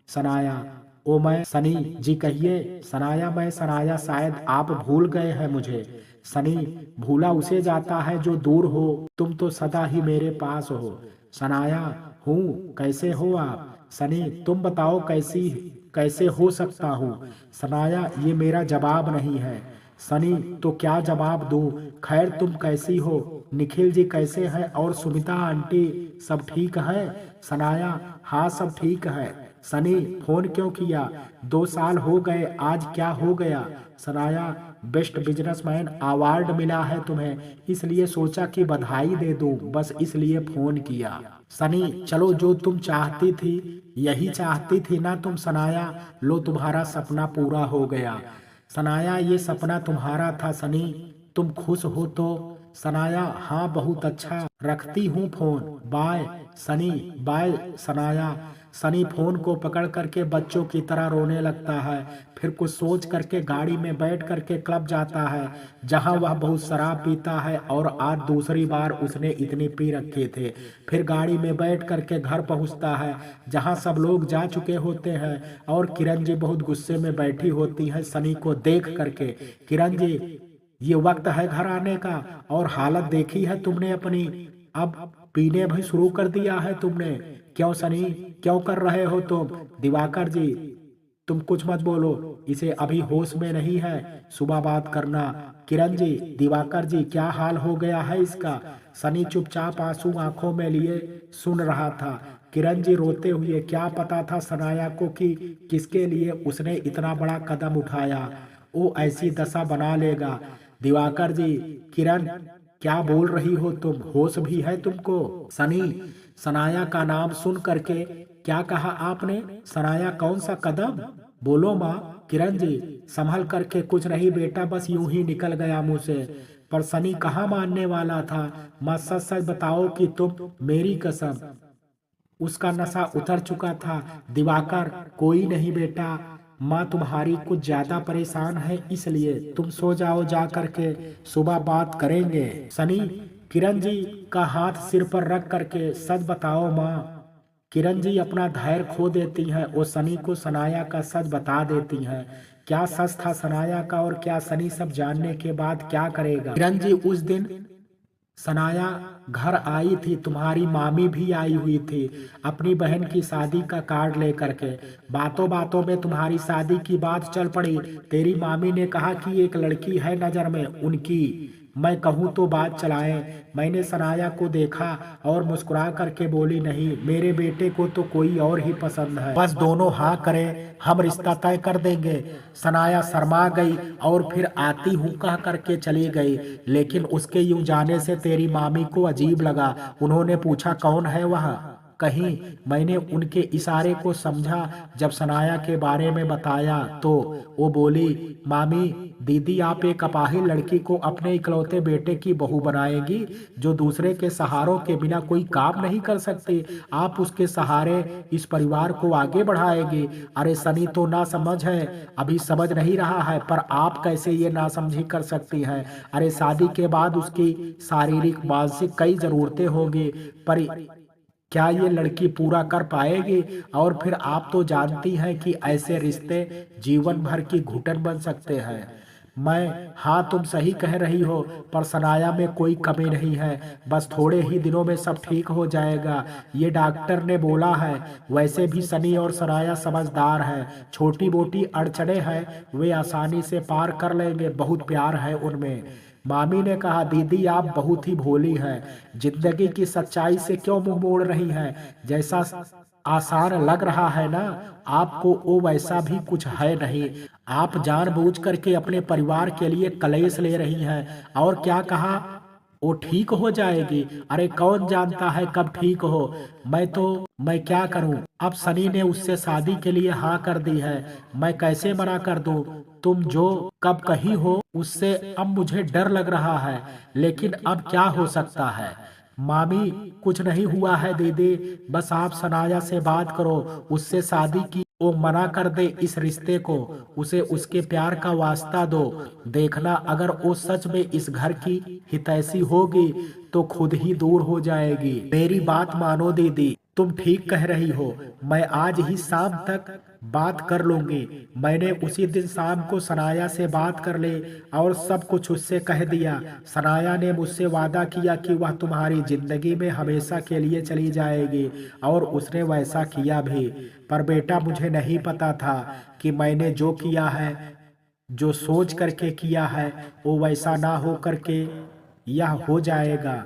सनाया, ओ मैं सनी जी कहिए। सनाया, मैं सनाया, शायद आप भूल गए हैं मुझे। सनी, भूला उसे जाता है जो दूर हो, तुम तो सदा ही मेरे पास हो। सनाया, हूँ, कैसे हो आप? सनी, तुम बताओ कैसे हो सकता हूँ? सनाया, ये मेरा जवाब नहीं है। सनी, तो क्या जवाब दूँ? खैर तुम कैसी हो? निखिल जी कैसे हैं और सुमिता आंटी सब ठीक है? सनाया, हाँ सब ठीक है। सनी, फोन क्यों किया? 2 साल हो गए, आज क्या हो गया? सनाया, बेस्ट बिजनेसमैन अवार्ड मिला है तुम्हें, इसलिए सोचा कि बधाई दे दूं, बस इसलिए फोन किया। सनी, चलो जो तुम चाहती थी यही चाहती थी ना तुम सनाया, लो तुम्हारा सपना पूरा हो गया। सनाया, ये सपना तुम्हारा था सनी, तुम खुश हो तो? सनाया, हाँ बहुत अच्छा, रखती हूँ phone, bye. Sunny, bye Sanaya. Sunny phone को पकड़ करके बच्चों की तरह रोने लगता है। फिर कुछ सोच करके गाड़ी में बैठ करके क्लब जाता है, जहां वह बहुत शराब पीता है और आज दूसरी बार उसने इतनी पी रखे थे। फिर गाड़ी में बैठ करके घर पहुंचता है, जहां सब लोग जा चुके होते हैं और किरण जी बहुत गुस्से में बैठी होती है सनी को देख करके। किरण जी, ये वक्त है घर आने का और हालत देखी है तुमने अपनी, अब पीने भी शुरू कर दिया है तुमने। क्यों सनी, क्यों कर रहे हो तुम? दिवाकर जी, तुम कुछ मत बोलो, इसे अभी होश में नहीं है, सुबह बात करना। किरण जी, दिवाकर जी, क्या हाल हो गया है इसका? सनी चुपचाप आंसू आंखों में लिए सुन रहा था। किरण जी रोते हुए, क्या पता था सनाया को कि किसके लिए उसने इतना बड़ा कदम उठाया, वो ऐसी दशा बना लेगा। दिवाकर जी, किरण क्या बोल रही हो तुम? होश भी है तुमको? सनी, सनाया का नाम सुन करके, क्या कहा आपने? सनाया कौन सा कदम? बोलो माँ। किरण जी, संभल करके, कुछ नहीं बेटा, बस यूं ही निकल गया मुंह से। पर सनी कहाँ मानने वाला था। माँ सच सच बताओ कि तुम, मेरी कसम। उसका नशा उतर चुका था। दिवाकर, कोई नहीं बेटा, माँ तुम्हारी कुछ ज्यादा परेशान है, इसलिए तुम सो जाओ जा करके, सुबह बात करेंगे। सनी किरण जी का हाथ सिर पर रख करके, सच बताओ माँ। किरण जी अपना धैर्य खो देती हैं और सनी को सनाया का सच बता देती हैं। क्या सच था सनाया का, और क्या सनी सब जानने के बाद क्या करेगा। किरण जी, उस दिन सनाया घर आई थी, तुम्हारी मामी भी आई हुई थी अपनी बहन की शादी का कार्ड लेकर के। बातों बातों में तुम्हारी शादी की बात चल पड़ी। तेरी मामी ने कहा कि एक लड़की है नजर में उनकी, मैं कहूँ तो बात चलाएं। मैंने सनाया को देखा और मुस्कुरा करके बोली, नहीं, मेरे बेटे को तो कोई और ही पसंद है, बस दोनों हाँ करें हम रिश्ता तय कर देंगे। सनाया शर्मा गई और फिर आती हूँ कह करके चली गई। लेकिन उसके यूं जाने से तेरी मामी को अजीब लगा। उन्होंने पूछा कौन है वह। कहीं मैंने उनके इशारे को समझा। जब सनाया के बारे में बताया तो वो बोली, मामी दीदी आप एक अपाहिज लड़की को अपने इकलौते बेटे की बहू बनाएगी जो दूसरे के सहारों के बिना कोई काम नहीं कर सकती। आप उसके सहारे इस परिवार को आगे बढ़ाएगी। अरे सनी तो ना समझ है, अभी समझ नहीं रहा है, पर आप कैसे ये नासमझी कर सकती हैं। अरे शादी के बाद उसकी शारीरिक मानसिक कई जरूरतें होंगी, पर क्या ये लड़की पूरा कर पाएगी। और फिर आप तो जानती हैं कि ऐसे रिश्ते जीवन भर की घुटन बन सकते हैं। मैं, हाँ तुम सही कह रही हो, पर सनाया में कोई कमी नहीं है, बस थोड़े ही दिनों में सब ठीक हो जाएगा, ये डॉक्टर ने बोला है। वैसे भी सनी और सनाया समझदार है, छोटी मोटी अड़चने हैं वे आसानी से पार कर लेंगे, बहुत प्यार है उनमें। मामी ने कहा, दीदी आप बहुत ही भोली हैं, जिंदगी की सच्चाई से क्यों मुंह मोड़ रही हैं। जैसा आसान लग रहा है ना आपको, वो वैसा भी कुछ है नहीं। आप जानबूझ करके अपने परिवार के लिए कलेश ले रही हैं। और क्या कहा, वो ठीक हो जाएगी। अरे कौन जानता है कब ठीक हो। मैं क्या करूं। अब सनी ने उससे शादी के लिए हाँ कर दी है, मैं कैसे मना कर दूं। तुम जो कब कही हो उससे अब मुझे डर लग रहा है, लेकिन अब क्या हो सकता है। मामी कुछ नहीं हुआ है दीदी, बस आप सनाया से बात करो, उससे शादी की वो मना कर दे इस रिश्ते को, उसे उसके प्यार का वास्ता दो। देखना अगर वो सच में इस घर की हितैषी होगी तो खुद ही दूर हो जाएगी। मेरी बात मानो दीदी, तुम ठीक कह रही हो, मैं आज ही शाम तक बात कर लूंगी। मैंने उसी दिन शाम को सनाया से बात कर ली और सब कुछ उससे कह दिया। सनाया ने मुझसे वादा किया कि वह तुम्हारी जिंदगी में हमेशा के लिए चली जाएगी, और उसने वैसा किया भी। पर बेटा मुझे नहीं पता था कि मैंने जो किया है, जो सोच करके किया है, वो वैसा ना हो करके यह हो जाएगा।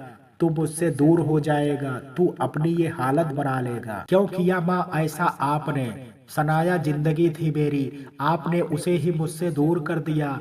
तू मुझसे दूर हो जाएगा, तू अपनी ये हालत बना लेगा। क्यों किया माँ ऐसा आपने। सनाया जिंदगी थी मेरी, आपने उसे ही मुझसे दूर कर दिया।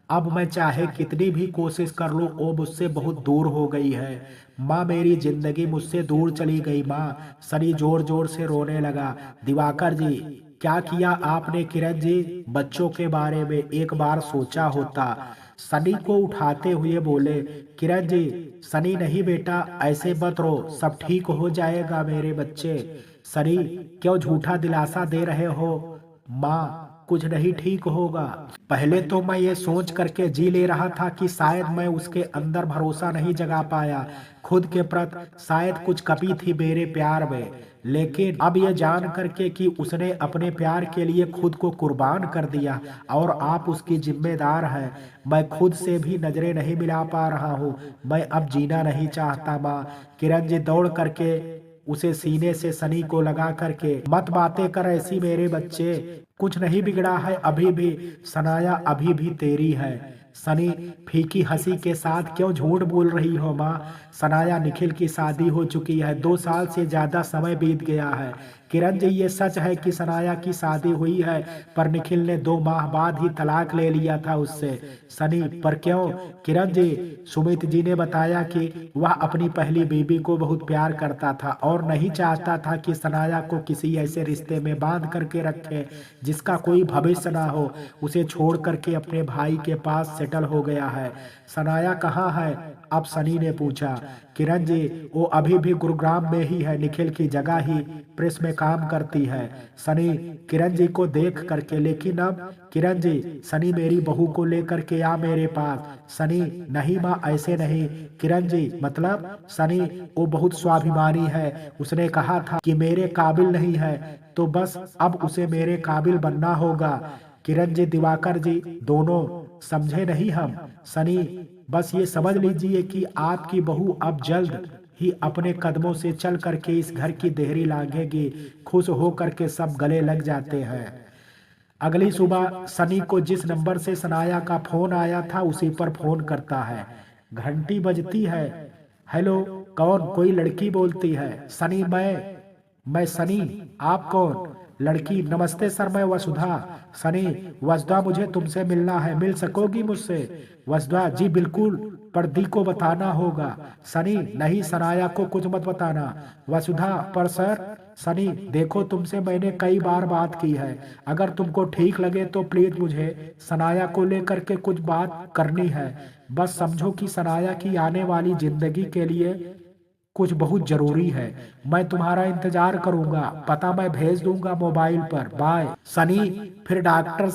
अब मैं चाहे कितनी भी कोशिश कर लूं, वो मुझसे बहुत दूर हो गई है। माँ मेरी जिंदगी मुझसे दूर चली गई माँ। सनी जोर जोर से रोने लगा। दिवाकर जी, क्या किया आपने किरण जी। बच्चों के बारे में एक बार सोचा होता। सनी को उठाते हुए बोले, किरण जी, सनी नहीं बेटा, ऐसे मत रो, सब ठीक हो जाएगा मेरे बच्चे। सनी क्यों झूठा दिलासा दे रहे हो। माँ कुछ नहीं ठीक होगा। पहले तो मैं ये सोच करके जी ले रहा था कि शायद मैं उसके अंदर भरोसा नहीं जगा पाया, खुद के प्रति शायद कुछ कमी थी मेरे प्यार में। लेकिन अब ये जान करके कि उसने अपने प्यार के लिए खुद को कुर्बान कर दिया और आप उसकी जिम्मेदार हैं, मैं खुद से भी नजरें नहीं मिला पा रहा हूँ। मैं अब जीना नहीं चाहता माँ। किरण जी दौड़ करके उसे सीने से सनी को लगा करके, मत बातें कर ऐसी मेरे बच्चे, कुछ नहीं बिगड़ा है अभी भी, सनाया अभी भी तेरी है। सनी फीकी हंसी के साथ, क्यों झूठ बोल रही हो माँ। सनाया निखिल की शादी हो चुकी है, 2 साल से ज्यादा समय बीत गया है। किरण जी ये सच है कि सनाया की शादी हुई है, पर निखिल ने 2 माह बाद ही तलाक ले लिया था उससे। सनी, पर क्यों? किरण जी, सुमित जी ने बताया कि वह अपनी पहली बीवी को बहुत प्यार करता था और नहीं चाहता था कि सनाया को किसी ऐसे रिश्ते में बांध करके रखे जिसका कोई भविष्य ना हो। उसे छोड़ करके अपने भाई के पास सेटल हो गया है। सनाया कहाँ है अब? सनी ने पूछा। किरण जी, वो अभी भी गुरुग्राम में ही है, निखिल की जगह ही प्रेस में काम करती है। सनी किरण जी को देख करके, लेकिन अब? किरण जी, सनी मेरी बहू को लेकर के आ मेरे पास। सनी, नहीं माँ, ऐसे नहीं। किरण जी, मतलब? सनी, वो बहुत स्वाभिमानी है, उसने कहा था कि मेरे काबिल नहीं है, तो बस अब उसे मेरे काबिल बनना होगा। किरण जी, दिवाकर जी, दोनों समझे नहीं हम। सनी, बस ये समझ लीजिए कि आपकी बहू अब जल्द ही अपने कदमों से चल करके इस घर की देहरी लांघेगी। खुश हो करके सब गले लग जाते हैं। अगली सुबह सनी को जिस नंबर से सनाया का फोन आया था उसी पर फोन करता है। घंटी बजती है। हेलो, कौन? कोई लड़की बोलती है। सनी, मैं सनी। आप कौन? लड़की, नमस्ते सर, मैं वसुधा। सनी, वसुधा, मुझे तुमसे मिलना है, मिल सकोगी मुझसे? वसुधा, जी बिल्कुल, पर दी को बताना होगा। सनी, नहीं, सनाया को कुछ मत बताना। वसुधा, पर सर? सनी, देखो तुमसे मैंने कई बार बात की है, अगर तुमको ठीक लगे तो प्लीज मुझे सनाया को लेकर के कुछ बात करनी है। बस समझो कि सनाया की आने वाली जिंदगी के लिए कुछ बहुत जरूरी है। मैं तुम्हारा इंतजार करूंगा, पता मैं भेज दूंगा मोबाइल पर। बाय। सनी फिर डॉक्टर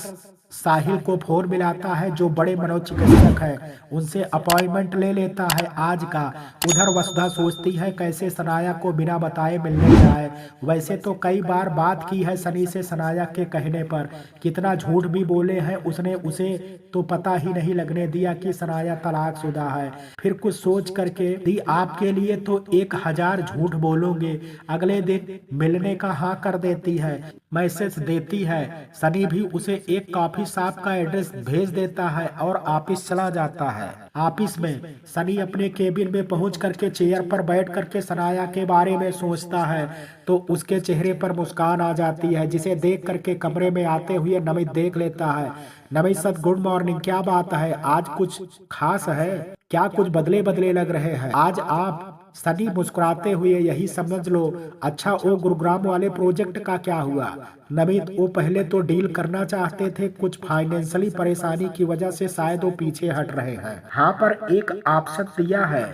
साहिल को फोन मिलाता है जो बड़े मनोचिकित्सक है, उनसे अपॉइंटमेंट ले लेता है आज का। उधर वसुधा सोचती है कैसे सनाया को बिना बताए मिलने जाए। वैसे तो कई बार बात की है सनी से सनाया के कहने पर, कितना झूठ भी बोले हैं उसने, उसे तो पता ही नहीं लगने दिया कि सनाया तलाकशुदा है। फिर कुछ सोच करके दी, आपके लिए तो 1000 झूठ बोलोगे। अगले दिन मिलने का हाँ कर देती है, मैसेज देती है। सनी भी उसे एक कॉफी शॉप का एड्रेस भेज देता है और ऑफिस चला जाता है। ऑफिस में सनी अपने केबिन में पहुंच करके चेयर पर बैठ करके सनाया के बारे में सोचता है तो उसके चेहरे पर मुस्कान आ जाती है, जिसे देख करके कमरे में आते हुए नमित देख लेता है। नमित सर, गुड मॉर्निंग, क्या बात है, आज कुछ खास है क्या? कुछ बदले बदले लग रहे हैं आज आप। सनी मुस्कुराते हुए, यही समझ लो। अच्छा, वो गुरुग्राम वाले प्रोजेक्ट का क्या हुआ? नमित, वो पहले तो डील करना चाहते थे, कुछ फाइनेंशियली परेशानी की वजह से शायद वो पीछे हट रहे हैं। हाँ, पर एक ऑप्शन दिया है,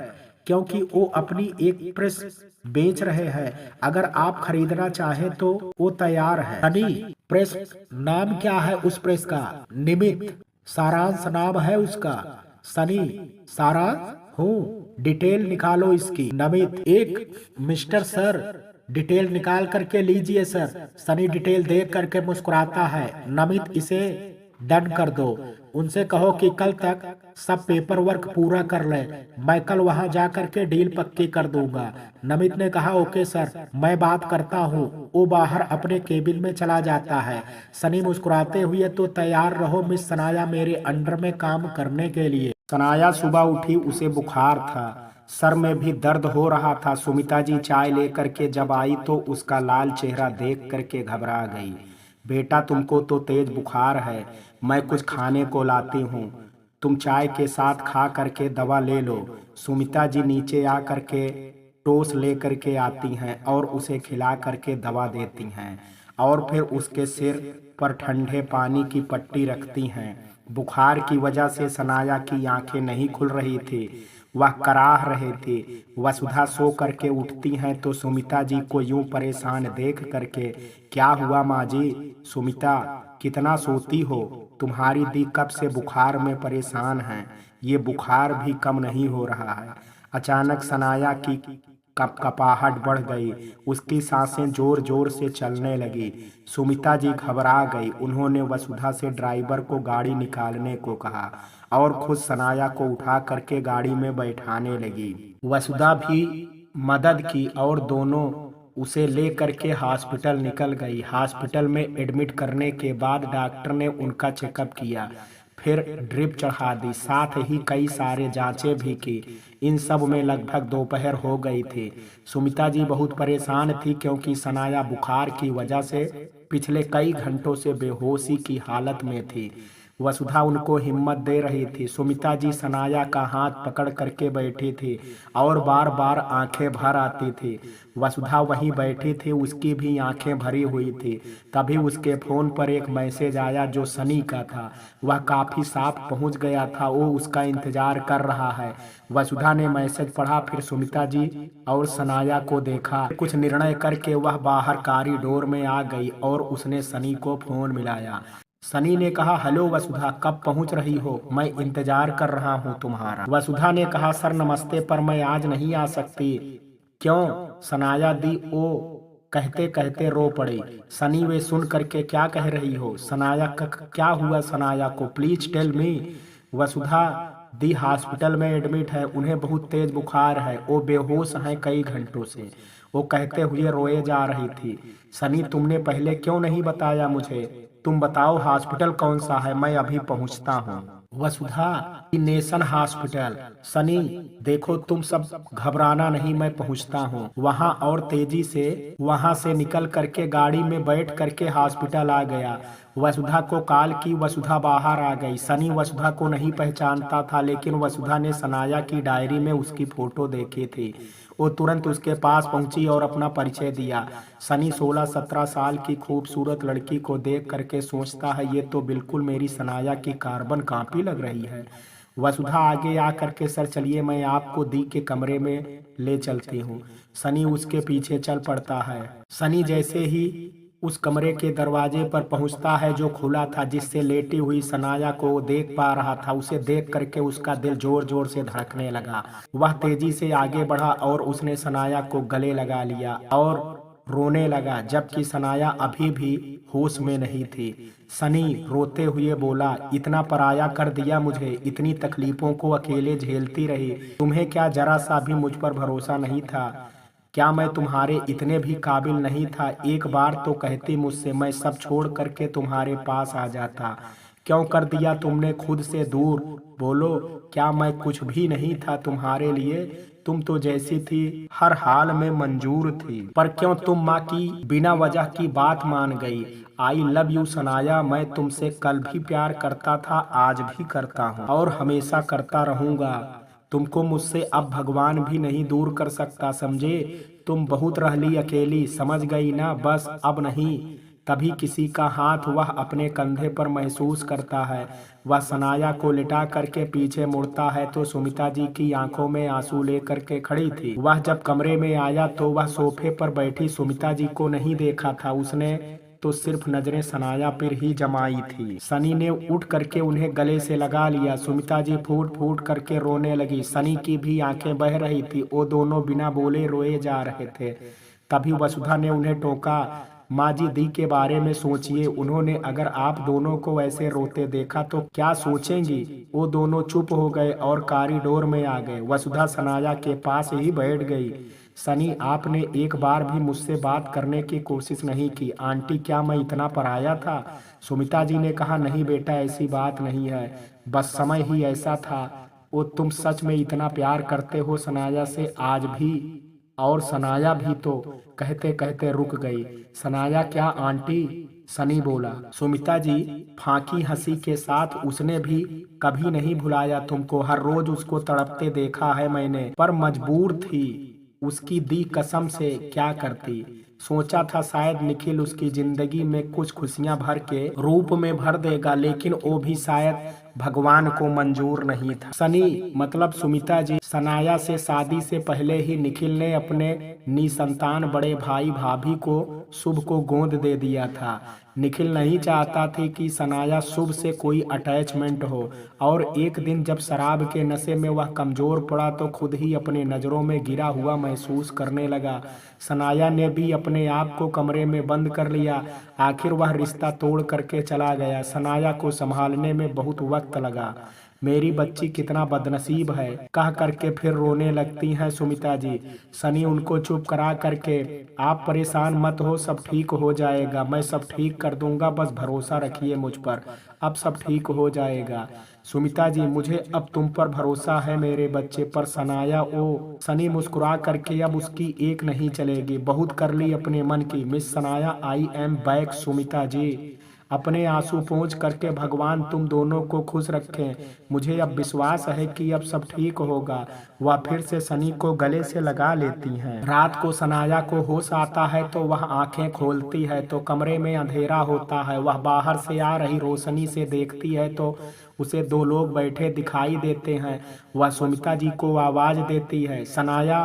क्योंकि वो अपनी एक प्रेस बेच रहे हैं, अगर आप खरीदना चाहें तो वो तैयार है। सनी, प्रेस नाम क्या है उस प्रेस का? निमित, सारांश नाम है उसका। सनी, सारांश? हूँ, डिटेल निकालो इसकी। नमित, एक मिस्टर सर, डिटेल निकाल करके लीजिए सर। सनी डिटेल देख करके मुस्कुराता है। नमित, इसे डन कर दो, उनसे कहो कि कल तक सब पेपर वर्क पूरा कर ले, मैं कल वहां जा करके डील पक्की कर दूंगा। नमित ने कहा, ओके सर, मैं बात करता हूँ। वो बाहर अपने केबिन में चला जाता है। सनी मुस्कुराते हुए, तो तैयार रहो मिस सनाया मेरे अंडर में काम करने के लिए। सनाया सुबह उठी, उसे बुखार था, सर में भी दर्द हो रहा था। सुमिता जी चाय लेकर के जब आई तो उसका लाल चेहरा देख करके घबरा गई। बेटा, तुमको तो तेज बुखार है, मैं कुछ खाने को लाती हूँ, तुम चाय के साथ खा करके दवा ले लो। सुमिता जी नीचे आ करके टोस ले करके आती हैं और उसे खिला करके दवा देती हैं और फिर उसके सिर पर ठंडे पानी की पट्टी रखती हैं। बुखार की वजह से सनाया की आंखें नहीं खुल रही थी, वह कराह रहे थे। वसुधा सो करके उठती हैं तो सुमिता जी को यूं परेशान देख करके, क्या हुआ माँ जी? सुमिता, कितना सोती हो? तुम्हारी दी कब से बुखार में परेशान है, ये बुखार भी कम नहीं हो रहा है। अचानक सनाया की कपाहट बढ़ गई, उसकी सांसें जोर जोर से चलने लगी। सुमिता जी घबरा गई। उन्होंने वसुधा से ड्राइवर को गाड़ी निकालने को कहा और खुद सनाया को उठा करके गाड़ी में बैठाने लगी। वसुधा भी मदद की और दोनों उसे ले करके हॉस्पिटल निकल गई। हॉस्पिटल में एडमिट करने के बाद डॉक्टर ने उनका चेकअप किया, फिर ड्रिप चढ़ा दी, साथ ही कई सारे जांचें भी की। इन सब में लगभग दोपहर हो गई थी। सुमिता जी बहुत परेशान थी क्योंकि सनाया बुखार की वजह से पिछले कई घंटों से बेहोशी की हालत में थी। वसुधा उनको हिम्मत दे रही थी। सुमिता जी सनाया का हाथ पकड़ करके बैठी थी और बार बार आंखें भर आती थी। वसुधा वहीं बैठी थी, उसकी भी आंखें भरी हुई थी। तभी उसके फोन पर एक मैसेज आया जो सनी का था। वह काफी साफ पहुंच गया था, वो उसका इंतजार कर रहा है। वसुधा ने मैसेज पढ़ा, फिर सुमिता जी और सनाया को देखा। कुछ निर्णय करके वह बाहर कॉरिडोर में आ गई और उसने सनी को फोन मिलाया। सनी ने कहा, हेलो वसुधा, कब पहुंच रही हो? मैं इंतजार कर रहा हूं तुम्हारा। वसुधा ने कहा, सर नमस्ते, पर मैं आज नहीं आ सकती। क्यों? सनाया दी ओ कहते कहते रो पड़ी। सनी, वे सुन करके क्या कह रही हो? सनाया क्या हुआ सनाया को? Please tell me. वसुधा दी हॉस्पिटल में एडमिट है, उन्हें बहुत तेज बुखार है, वो बेहोश हैं कई घंटों से, वो कहते हुए रोए जा रही थी। सनी, तुमने पहले क्यों नहीं बताया मुझे? तुम बताओ हॉस्पिटल कौन सा है, मैं अभी पहुंचता हूँ। वसुधा, नेशन हॉस्पिटल। सनी, देखो तुम सब घबराना नहीं, मैं पहुंचता हूँ वहाँ। और तेजी से वहाँ से निकल करके गाड़ी में बैठ करके हॉस्पिटल आ गया। वसुधा को कॉल की, वसुधा बाहर आ गई। सनी वसुधा को नहीं पहचानता था, लेकिन वसुधा ने सनाया की डायरी में उसकी फोटो देखी थी। वो तुरंत उसके पास पहुंची और अपना परिचय दिया। सनी 16-17 साल की खूबसूरत लड़की को देख करके सोचता है, ये तो बिल्कुल मेरी सनाया की कार्बन कॉपी लग रही है। वसुधा आगे आ करके, सर चलिए मैं आपको दी के कमरे में ले चलती हूँ। सनी उसके पीछे चल पड़ता है। सनी जैसे ही उस कमरे के दरवाजे पर पहुंचता है जो खुला था, जिससे लेटी हुई सनाया को देख पा रहा था, उसे देख करके उसका दिल जोर जोर से धड़कने लगा। वह तेजी से आगे बढ़ा और उसने सनाया को गले लगा लिया और रोने लगा, जबकि सनाया अभी भी होश में नहीं थी। सनी रोते हुए बोला, इतना पराया कर दिया मुझे, इतनी तकलीफों को अकेले झेलती रही, तुम्हें क्या जरा सा भी मुझ पर भरोसा नहीं था? क्या मैं तुम्हारे इतने भी काबिल नहीं था? एक बार तो कहती मुझसे, मैं सब छोड़ करके तुम्हारे पास आ जाता। क्यों कर दिया तुमने खुद से दूर? बोलो, क्या मैं कुछ भी नहीं था तुम्हारे लिए? तुम तो जैसी थी हर हाल में मंजूर थी। पर क्यों तुम माँ की बिना वजह की बात मान गई? आई लव यू सनाया, मैं तुमसे कल भी प्यार करता था, आज भी करता हूँ और हमेशा करता रहूंगा। तुमको मुझसे अब भगवान भी नहीं दूर कर सकता, समझे? तुम बहुत रह ली अकेली, समझ गई ना? बस अब नहीं। तभी किसी का हाथ वह अपने कंधे पर महसूस करता है। वह सनाया को लिटा करके पीछे मुड़ता है तो सुमिता जी की आंखों में आंसू लेकर के खड़ी थी। वह जब कमरे में आया तो वह सोफे पर बैठी सुमिता जी को नहीं देखा था। उसने तो सिर्फ नजरें सनाया पर ही जमाई थी। सनी ने उठ करके उन्हें गले से लगा लिया। सुमिता जी फूट फूट करके रोने लगी। सनी की भी आंखें बह रही थी। वो दोनों बिना बोले रोए जा रहे थे। तभी वसुधा ने उन्हें टोका, माँ जी दी के बारे में सोचिए, उन्होंने अगर आप दोनों को ऐसे रोते देखा तो क्या सोचेंगी? वो दोनों चुप हो गए और कॉरिडोर में आ गए। वसुधा सनाया के पास ही बैठ गई। सनी, आपने एक बार भी मुझसे बात करने की कोशिश नहीं की। आंटी, क्या मैं इतना पराया था? सुमिता जी ने कहा, नहीं बेटा, ऐसी बात नहीं है, बस समय ही ऐसा था। वो तुम सच में इतना प्यार करते हो सनाया से आज भी? और सनाया भी तो, कहते कहते रुक गई। सनाया क्या आंटी? सनी बोला। सुमिता जी फांकी हंसी के साथ, उसने भी कभी नहीं भुलाया तुमको, हर रोज उसको तड़पते देखा है मैंने, पर मजबूर थी। उसकी दी कसम से क्या करती? सोचा था शायद निखिल उसकी जिंदगी में कुछ खुशियां भर के रूप में भर देगा, लेकिन वो भी शायद भगवान को मंजूर नहीं था। सनी मतलब सुमिता जी, सनाया से शादी से पहले ही निखिल ने अपने निसंतान बड़े भाई भाभी को शुभ को गोद दे दिया था। निखिल नहीं चाहता थी कि सनाया शुभ से कोई अटैचमेंट हो, और एक दिन जब शराब के नशे में वह कमजोर पड़ा तो खुद ही अपने नजरों में गिरा हुआ महसूस करने लगा। सनाया ने भी अपने आप को कमरे में बंद कर लिया। आखिर वह रिश्ता तोड़ करके चला गया। सनाया को संभालने में बहुत वक्त लगा, मेरी बच्ची कितना बदनसीब है, कह करके फिर रोने लगती हैं सुमिता जी। सनी उनको चुप करा करके, आप परेशान मत हो, सब ठीक हो जाएगा, मैं सब ठीक कर दूंगा, बस भरोसा रखिए मुझ पर, अब सब ठीक हो जाएगा। सुमिता जी, मुझे अब तुम पर भरोसा है मेरे बच्चे पर। सनाया ओ सनी मुस्कुरा करके, अब उसकी एक नहीं चलेगी, बहुत कर ली अपने मन की। Miss Sanaya, I am back Sumita ji. अपने आंसू पोंछ करके, भगवान तुम दोनों को खुश रखें, मुझे अब विश्वास है कि अब सब ठीक होगा। वह फिर से सनी को गले से लगा लेती हैं। रात को सनाया को होश आता है तो वह आंखें खोलती है तो कमरे में अंधेरा होता है। वह बाहर से आ रही रोशनी से देखती है तो उसे दो लोग बैठे दिखाई देते हैं। वह सुमिता जी को आवाज देती है, सनाया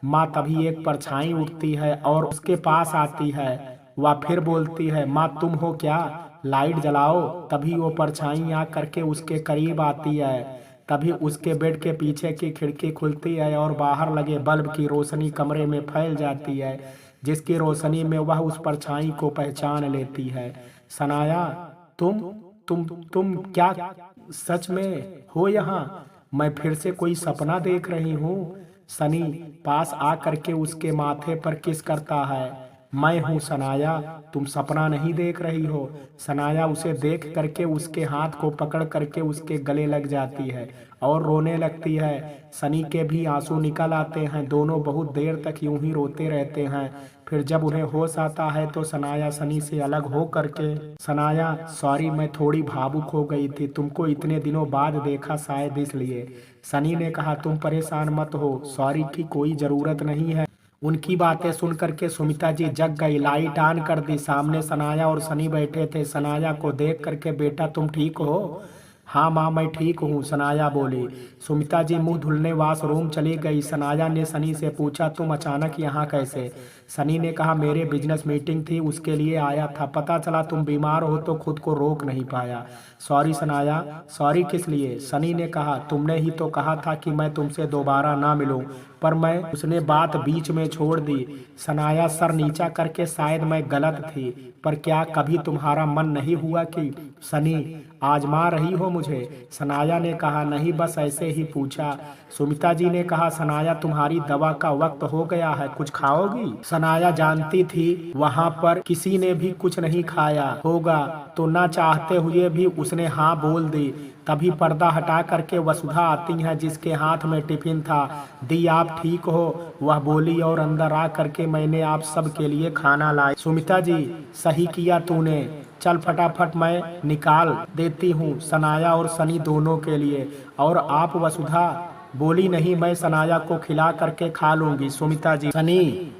माँ। तभी एक परछाई उठती है और उसके पास आती है। वह फिर बोलती है, माँ तुम हो क्या, लाइट जलाओ। तभी वो परछाई आ करके उसके करीब आती है। तभी उसके बेड के पीछे की खिड़की खुलती है और बाहर लगे बल्ब की रोशनी कमरे में फैल जाती है, जिसकी रोशनी में वह उस परछाई को पहचान लेती है। सनाया, तुम तुम क्या सच में हो यहाँ? मैं फिर से कोई सपना देख रही हूँ। सनी पास आ करके उसके माथे पर किस करता है। मैं हूँ सनाया, तुम सपना नहीं देख रही हो। सनाया उसे देख करके उसके हाथ को पकड़ करके उसके गले लग जाती है और रोने लगती है। सनी के भी आंसू निकल आते हैं। दोनों बहुत देर तक यूं ही रोते रहते हैं। फिर जब उन्हें होश आता है तो सनाया सनी से अलग हो करके, सनाया सॉरी, मैं थोड़ी भावुक हो गई थी, तुमको इतने दिनों बाद देखा शायद इसलिए। सनी ने कहा, तुम परेशान मत हो, सॉरी की कोई जरूरत नहीं है। उनकी बातें सुन करके सुमिता जी जग गई, लाइट ऑन कर दी। सामने सनाया और सनी बैठे थे। सनाया को देख करके, बेटा तुम ठीक हो? हाँ माँ मैं ठीक हूँ, सनाया बोली। सुमिता जी मुंह धुलने वाशरूम चली गई। सनाया ने सनी से पूछा, तुम अचानक यहाँ कैसे? सनी ने कहा, मेरे बिजनेस मीटिंग थी उसके लिए आया था, पता चला तुम बीमार हो तो खुद को रोक नहीं पाया। सॉरी सनाया। सॉरी किस लिए? सनी ने कहा, तुमने ही तो कहा था कि मैं तुमसे दोबारा ना मिलूं, पर मैं उसने बात बीच में छोड़ दी। सनाया सर नीचा करके, शायद मैं गलत थी, पर क्या कभी तुम्हारा मन नहीं हुआ कि सनी आजमा रही हो मुझे? सनाया ने कहा, नहीं बस ऐसे ही पूछा। सुमिता जी ने कहा, सनाया तुम्हारी दवा का वक्त हो गया है, कुछ खाओगी? सनाया जानती थी वहाँ पर किसी ने भी कुछ नहीं खाया होगा तो ना चाहते हुए भी उसने हाँ बोल दी। तभी पर्दा हटा करके वसुधा आती है जिसके हाथ में टिफिन था। दी आप ठीक हो? वह बोली और अंदर आ करके, मैंने आप सब के लिए खाना लाई। सुमिता जी सही किया तूने, चल फटाफट मैं निकाल देती हूँ सनाया और सनी दोनों के लिए। और आप? वसुधा बोली, नहीं मैं सनाया को खिला करके खा लूंगी। सुमिता जी, सनी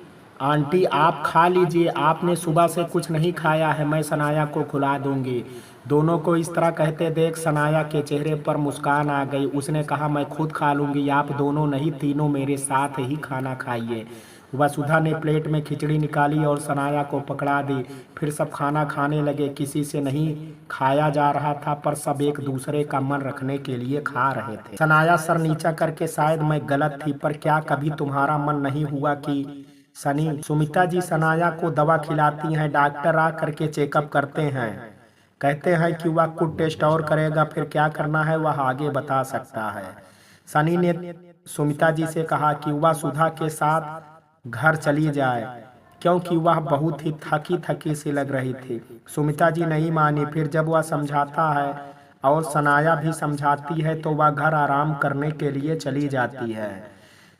आंटी आप खा लीजिए, आपने सुबह से कुछ नहीं खाया है, मैं सनाया को खिला दूंगी। दोनों को इस तरह कहते देख सनाया के चेहरे पर मुस्कान आ गई। उसने कहा, मैं खुद खा लूंगी, आप दोनों नहीं तीनों मेरे साथ ही खाना खाइए। वसुधा ने प्लेट में खिचड़ी निकाली और सनाया को पकड़ा दी। फिर सब खाना खाने लगे। किसी से नहीं खाया जा रहा था पर सब एक दूसरे का मन रखने के लिए खा रहे थे। सनाया सर नीचा करके, शायद मैं गलत थी, पर क्या कभी तुम्हारा मन नहीं हुआ कि सनी? सुमिता जी सनाया को दवा खिलाती हैं। डॉक्टर आ करके चेकअप करते हैं, कहते हैं कि वह कुछ टेस्ट और करेगा, फिर क्या करना है वह आगे बता सकता है। सनी ने सुमिता जी से कहा कि वह सुधा के साथ घर चली जाए, क्योंकि वह बहुत ही थकी थकी सी लग रही थी। सुमिता जी नहीं मानी। फिर जब वह समझाता है और सनाया भी समझाती है तो वह घर आराम करने के लिए चली जाती है।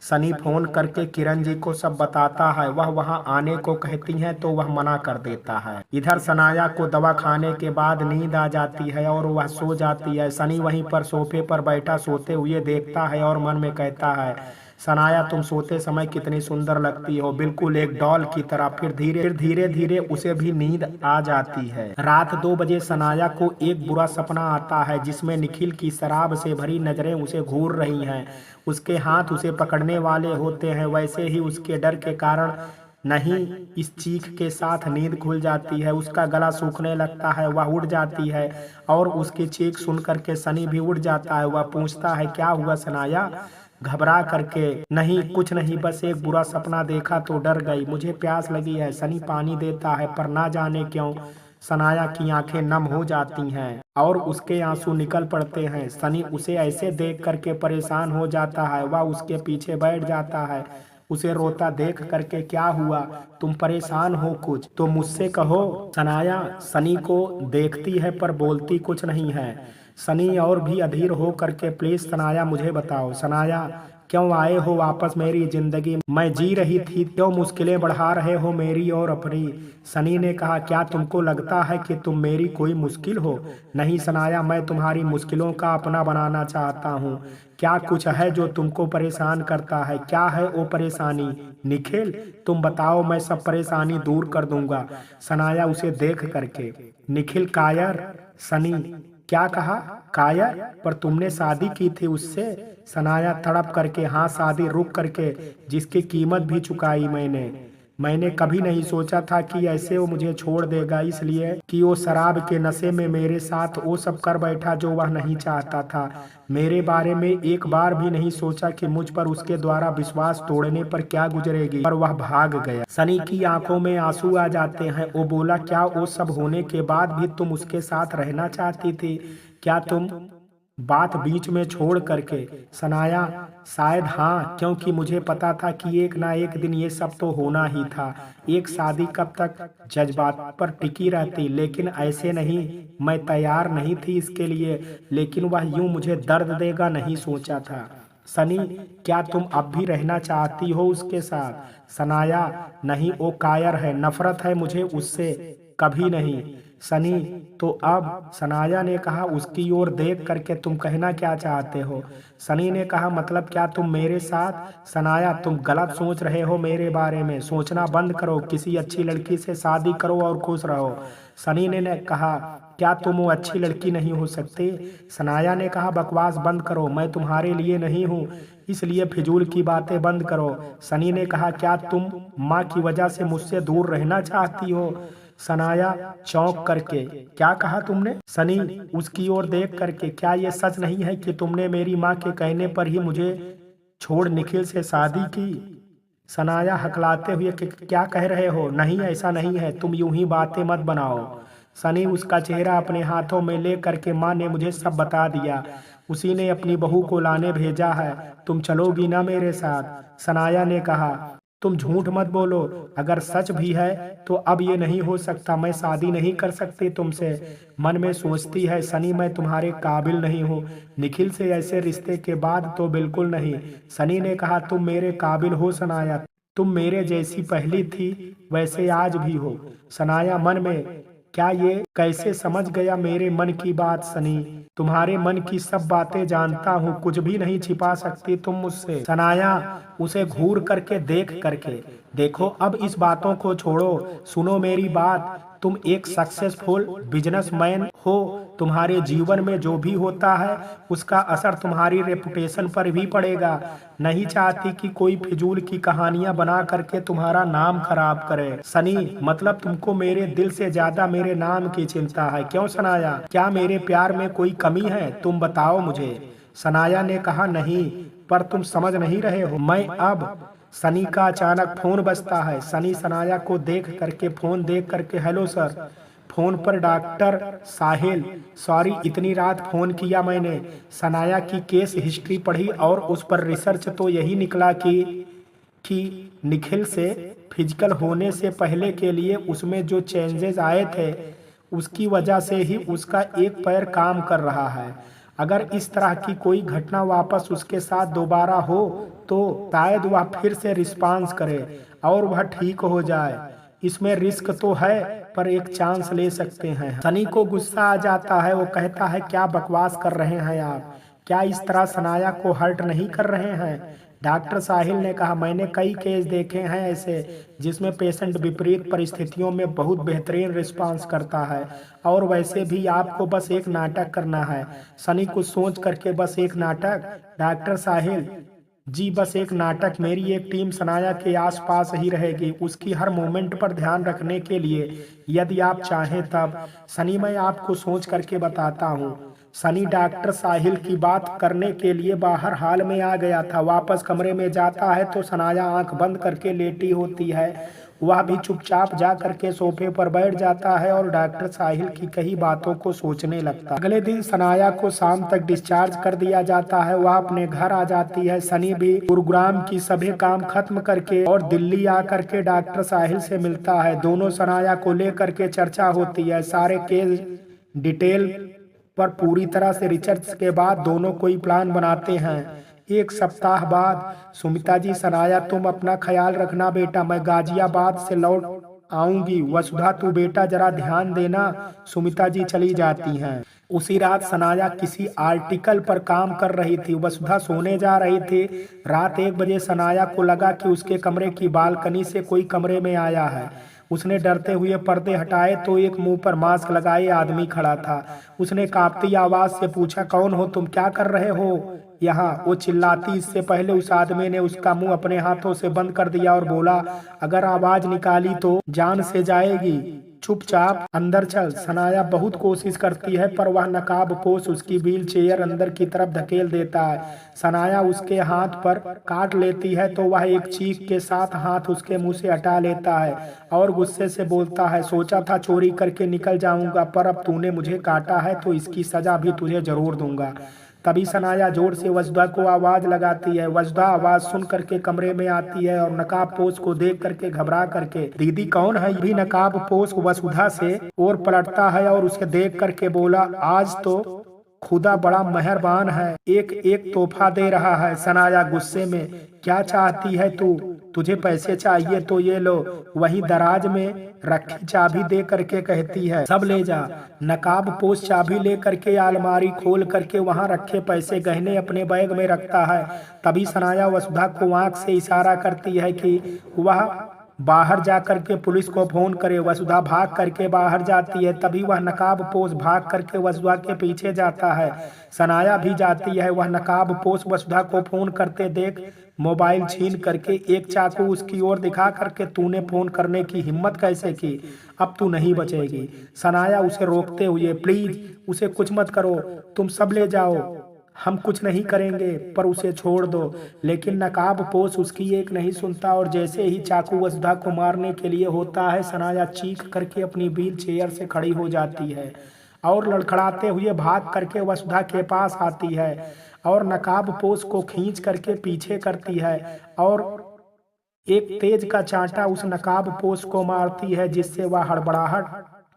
सनी फोन करके किरण जी को सब बताता है। वह वहां आने को कहती हैं तो वह मना कर देता है। इधर सनाया को दवा खाने के बाद नींद आ जाती है और वह सो जाती है। सनी वहीं पर सोफे पर बैठा सोते हुए देखता है और मन में कहता है, सनाया तुम सोते समय कितनी सुंदर लगती हो, बिल्कुल एक डॉल की तरह। फिर धीरे धीरे उसे भी नींद आ जाती है। रात 2 बजे सनाया को एक बुरा सपना आता है जिसमें निखिल की शराब से भरी नजरें उसे घूर रही हैं। उसके हाथ उसे पकड़ने वाले होते हैं। वैसे ही उसके डर के कारण नहीं, इस चीख के साथ नींद खुल जाती है। उसका गला सूखने लगता है, वह उठ जाती है और उसकी चीख सुन करके सनी भी उठ जाता है। वह पूछता है, क्या हुआ सनाया? घबरा करके, नहीं कुछ नहीं, बस एक बुरा सपना देखा तो डर गई, मुझे प्यास लगी है। सनी पानी देता है पर ना जाने क्यों सनाया की आंखें नम हो जाती हैं और उसके आंसू निकल पड़ते हैं। सनी उसे ऐसे देख करके परेशान हो जाता है, वह उसके पीछे बैठ जाता है। उसे रोता देख करके, क्या हुआ, तुम परेशान हो कुछ तो मुझसे कहो। सनाया सनी को देखती है पर बोलती कुछ नहीं है। सनी और भी अधीर हो करके, प्लीज सनाया मुझे बताओ, सनाया क्यों आए हो वापस मेरी जिंदगी, मैं जी रही थी, क्यों मुश्किलें बढ़ा रहे हो मेरी और अपनी। सनी ने कहा, क्या तुमको लगता है कि तुम मेरी कोई मुश्किल हो? नहीं सनाया, मैं तुम्हारी मुश्किलों का अपना बनाना चाहता हूँ। क्या कुछ है जो तुमको परेशान करता है? क्या है वो परेशानी? निखिल, तुम बताओ, मैं सब परेशानी दूर कर दूंगा। सनाया उसे देख करके, निखिल कायर। सनी, क्या कहा? कायर? पर तुमने शादी की थी उससे। सनाया तड़प करके, हाँ शादी रुक करके, जिसकी कीमत भी चुकाई मैंने कभी नहीं सोचा था कि ऐसे वो मुझे छोड़ देगा, इसलिए कि वो शराब के नशे में मेरे साथ वो सब कर बैठा जो वह नहीं चाहता था। मेरे बारे में एक बार भी नहीं सोचा कि मुझ पर उसके द्वारा विश्वास तोड़ने पर क्या गुजरेगी, पर वह भाग गया। सनी की आंखों में आंसू आ जाते हैं। वो बोला, क्या वो सब होने के बाद भी तुम उसके साथ रहना चाहती थी? क्या तुम बात बीच में छोड़ करके? सनाया, शायद हाँ, क्योंकि मुझे पता था कि एक ना एक दिन ये सब तो होना ही था। एक शादी कब तक जज्बात पर टिकी रहती, लेकिन ऐसे नहीं, मैं तैयार नहीं थी इसके लिए, लेकिन वह यूं मुझे दर्द देगा नहीं सोचा था। सनी, क्या तुम अब भी रहना चाहती हो उसके साथ? सनाया, नहीं, वो कायर है, नफरत है मुझे उससे, कभी नहीं। सनी, तो अब? सनाया ने कहा उसकी ओर देख करके, तुम कहना क्या चाहते हो? सनी ने कहा, मतलब क्या तुम मेरे साथ? सनाया, तुम गलत सोच रहे हो मेरे बारे में, सोचना बंद करो, किसी अच्छी लड़की से शादी करो और खुश रहो। सनी ने कहा, क्या तुम वो अच्छी लड़की नहीं हो सकती? सनाया ने कहा, बकवास बंद करो, मैं तुम्हारे लिए नहीं हूँ, इसलिए फिजूल की बातें बंद करो। सनी ने कहा, क्या तुम माँ की वजह से मुझसे दूर रहना चाहती हो? सनाया चौंक करके, क्या कहा तुमने? सनी उसकी ओर देख करके, क्या ये सच नहीं है कि तुमने मेरी माँ के कहने पर ही मुझे छोड़ निखिल से शादी की? सनाया हकलाते हुए, कि क्या कह रहे हो? नहीं, ऐसा नहीं है, तुम यूं ही बातें मत बनाओ। सनी उसका चेहरा अपने हाथों में ले करके, माँ ने मुझे सब बता दिया, उसी ने अपनी बहू को लाने भेजा है, तुम चलोगी ना मेरे साथ? सनाया ने कहा, तुम झूठ मत बोलो, अगर सच भी है तो अब ये नहीं हो सकता, मैं शादी नहीं कर सकती तुमसे। मन में सोचती है, सनी मैं तुम्हारे काबिल नहीं हूँ, निखिल से ऐसे रिश्ते के बाद तो बिल्कुल नहीं। सनी ने कहा, तुम मेरे काबिल हो सनाया, तुम मेरे जैसी पहली थी वैसे आज भी हो। सनाया मन में, क्या ये कैसे समझ गया मेरे मन की बात? सनी, तुम्हारे मन की सब बातें जानता हूँ, कुछ भी नहीं छिपा सकती तुम मुझसे। सनाया उसे घूर करके देख करके, देखो अब इस बातों को छोड़ो, सुनो मेरी बात, तुम एक सक्सेसफुल बिजनेसमैन हो, तुम्हारे जीवन में जो भी होता है उसका असर तुम्हारी रेपुटेशन पर भी पड़ेगा। नहीं चाहती कि कोई फिजूल की कहानियां बना करके तुम्हारा नाम खराब करे। सनी, मतलब तुमको मेरे दिल से ज्यादा मेरे नाम की चिंता है, क्यों सनाया? क्या मेरे प्यार में कोई कमी है? तुम बताओ मुझे। सनाया ने कहा, नहीं, पर तुम समझ नहीं रहे हो, मैं अब। सनी का अचानक फोन बजता है। सनी सनाया को देख करके, फोन देख करके, हेलो सर। फोन पर डॉक्टर साहिल, सॉरी इतनी रात फोन किया मैंने। सनाया की केस हिस्ट्री पढ़ी और उस पर रिसर्च तो यही निकला कि निखिल से फिजिकल होने से पहले के लिए उसमें जो चेंजेस आए थे उसकी वजह से ही उसका एक पैर काम कर रहा है। अगर इस तरह की कोई घटना वापस उसके साथ दोबारा हो तो शायद वह फिर से रिस्पांस करे और वह ठीक हो जाए। इसमें रिस्क तो है, पर एक चांस ले सकते हैं। सनी को गुस्सा आ जाता है, वो कहता है, क्या बकवास कर रहे हैं आप? क्या इस तरह सनाया को हर्ट नहीं कर रहे हैं? डॉक्टर साहिल ने कहा, मैंने कई केस देखे हैं ऐसे जिसमें पेशेंट विपरीत परिस्थितियों में बहुत बेहतरीन रिस्पांस करता है, और वैसे भी आपको बस एक नाटक करना है। सनी कुछ सोच करके, बस एक नाटक? डॉक्टर साहिल जी, बस एक नाटक। मेरी एक टीम सनाया के आसपास ही रहेगी, उसकी हर मोमेंट पर ध्यान रखने के लिए, यदि आप चाहें तब। सनी, मैं आपको सोच करके बताता हूँ। सनी डॉक्टर साहिल की बात करने के लिए बाहर हाल में आ गया था। वापस कमरे में जाता है तो सनाया आंख बंद करके लेटी होती है। वह भी चुपचाप जा करके सोफे पर बैठ जाता है और डॉक्टर साहिल की कई बातों को सोचने लगता है। अगले दिन सनाया को शाम तक डिस्चार्ज कर दिया जाता है। वह अपने घर आ जाती है। सनी भी गुरुग्राम की सभी काम खत्म करके और दिल्ली आ करके डॉक्टर साहिल से मिलता है। दोनों सनाया को लेकर के चर्चा होती है। सारे केस डिटेल पर पूरी तरह से रिसर्च के बाद दोनों कोई प्लान बनाते हैं। एक सप्ताह बाद सुमिता जी, सनाया तुम अपना ख्याल रखना बेटा, मैं गाजियाबाद से लौट आऊंगी। वसुधा तू बेटा जरा ध्यान देना। सुमिता जी चली जाती हैं। उसी रात सनाया किसी आर्टिकल पर काम कर रही थी। वसुधा सोने जा रही थी। रात 1 बजे सनाया को लगा कि उसके कमरे की बालकनी से कोई कमरे में आया है। उसने डरते हुए पर्दे हटाए तो एक मुंह पर मास्क लगाए आदमी खड़ा था। उसने कांपती आवाज से पूछा, कौन हो तुम, क्या कर रहे हो यहाँ? वो चिल्लाती इससे पहले उस आदमी ने उसका मुंह अपने हाथों से बंद कर दिया और बोला, अगर आवाज निकाली तो जान से जाएगी, चुपचाप अंदर चल। सनाया बहुत कोशिश करती है पर वह नकाबपोश उसकी व्हील चेयर अंदर की तरफ धकेल देता है। सनाया उसके हाथ पर काट लेती है तो वह एक चीख के साथ हाथ उसके मुंह से हटा लेता है और गुस्से से बोलता है, सोचा था चोरी करके निकल जाऊंगा पर अब तूने मुझे काटा है तो इसकी सजा भी तुझे जरूर दूंगा। तभी सनाया जोर से वसुधा को आवाज लगाती है। वसुधा आवाज सुन करके कमरे में आती है और नकाबपोश को देख करके घबरा करके, दीदी कौन है? भी नकाबपोश वसुधा से और पलटता है और उसे देख करके बोला, आज तो खुदा बड़ा मेहरबान है, एक तोहफा दे रहा है। सनाया गुस्से में, क्या चाहती है तू? तुझे पैसे चाहिए तो ये लो। वही दराज में रखी चाबी दे करके कहती है, सब ले जा। नकाबपोश चाबी ले करके अलमारी खोल करके वहां रखे पैसे गहने अपने बैग में रखता है। तभी सनाया वसुधा को आंख से इशारा करती है कि वह बाहर जाकर के पुलिस को फोन करे। वसुधा भाग करके बाहर जाती है। तभी वह नकाबपोश भाग करके वसुधा के पीछे जाता है। सनाया भी जाती है। वह नकाबपोश वसुधा को फोन करते देख मोबाइल छीन करके एक चाकू उसकी ओर दिखा करके, तूने फोन करने की हिम्मत कैसे की? अब तू नहीं बचेगी। सनाया उसे रोकते हुए, प्लीज उसे कुछ मत करो, तुम सब ले जाओ, हम कुछ नहीं करेंगे, पर उसे छोड़ दो। लेकिन नकाबपोश उसकी एक नहीं सुनता और जैसे ही चाकू वसुधा को मारने के लिए होता है, सनाया चीख करके अपनी व्हील चेयर से खड़ी हो जाती है और लड़खड़ाते हुए भाग करके वसुधा के पास आती है और नकाबपोश को खींच करके पीछे करती है और एक तेज का चांटा उस नकाबपोश को मारती है, जिससे वह हड़बड़ाहट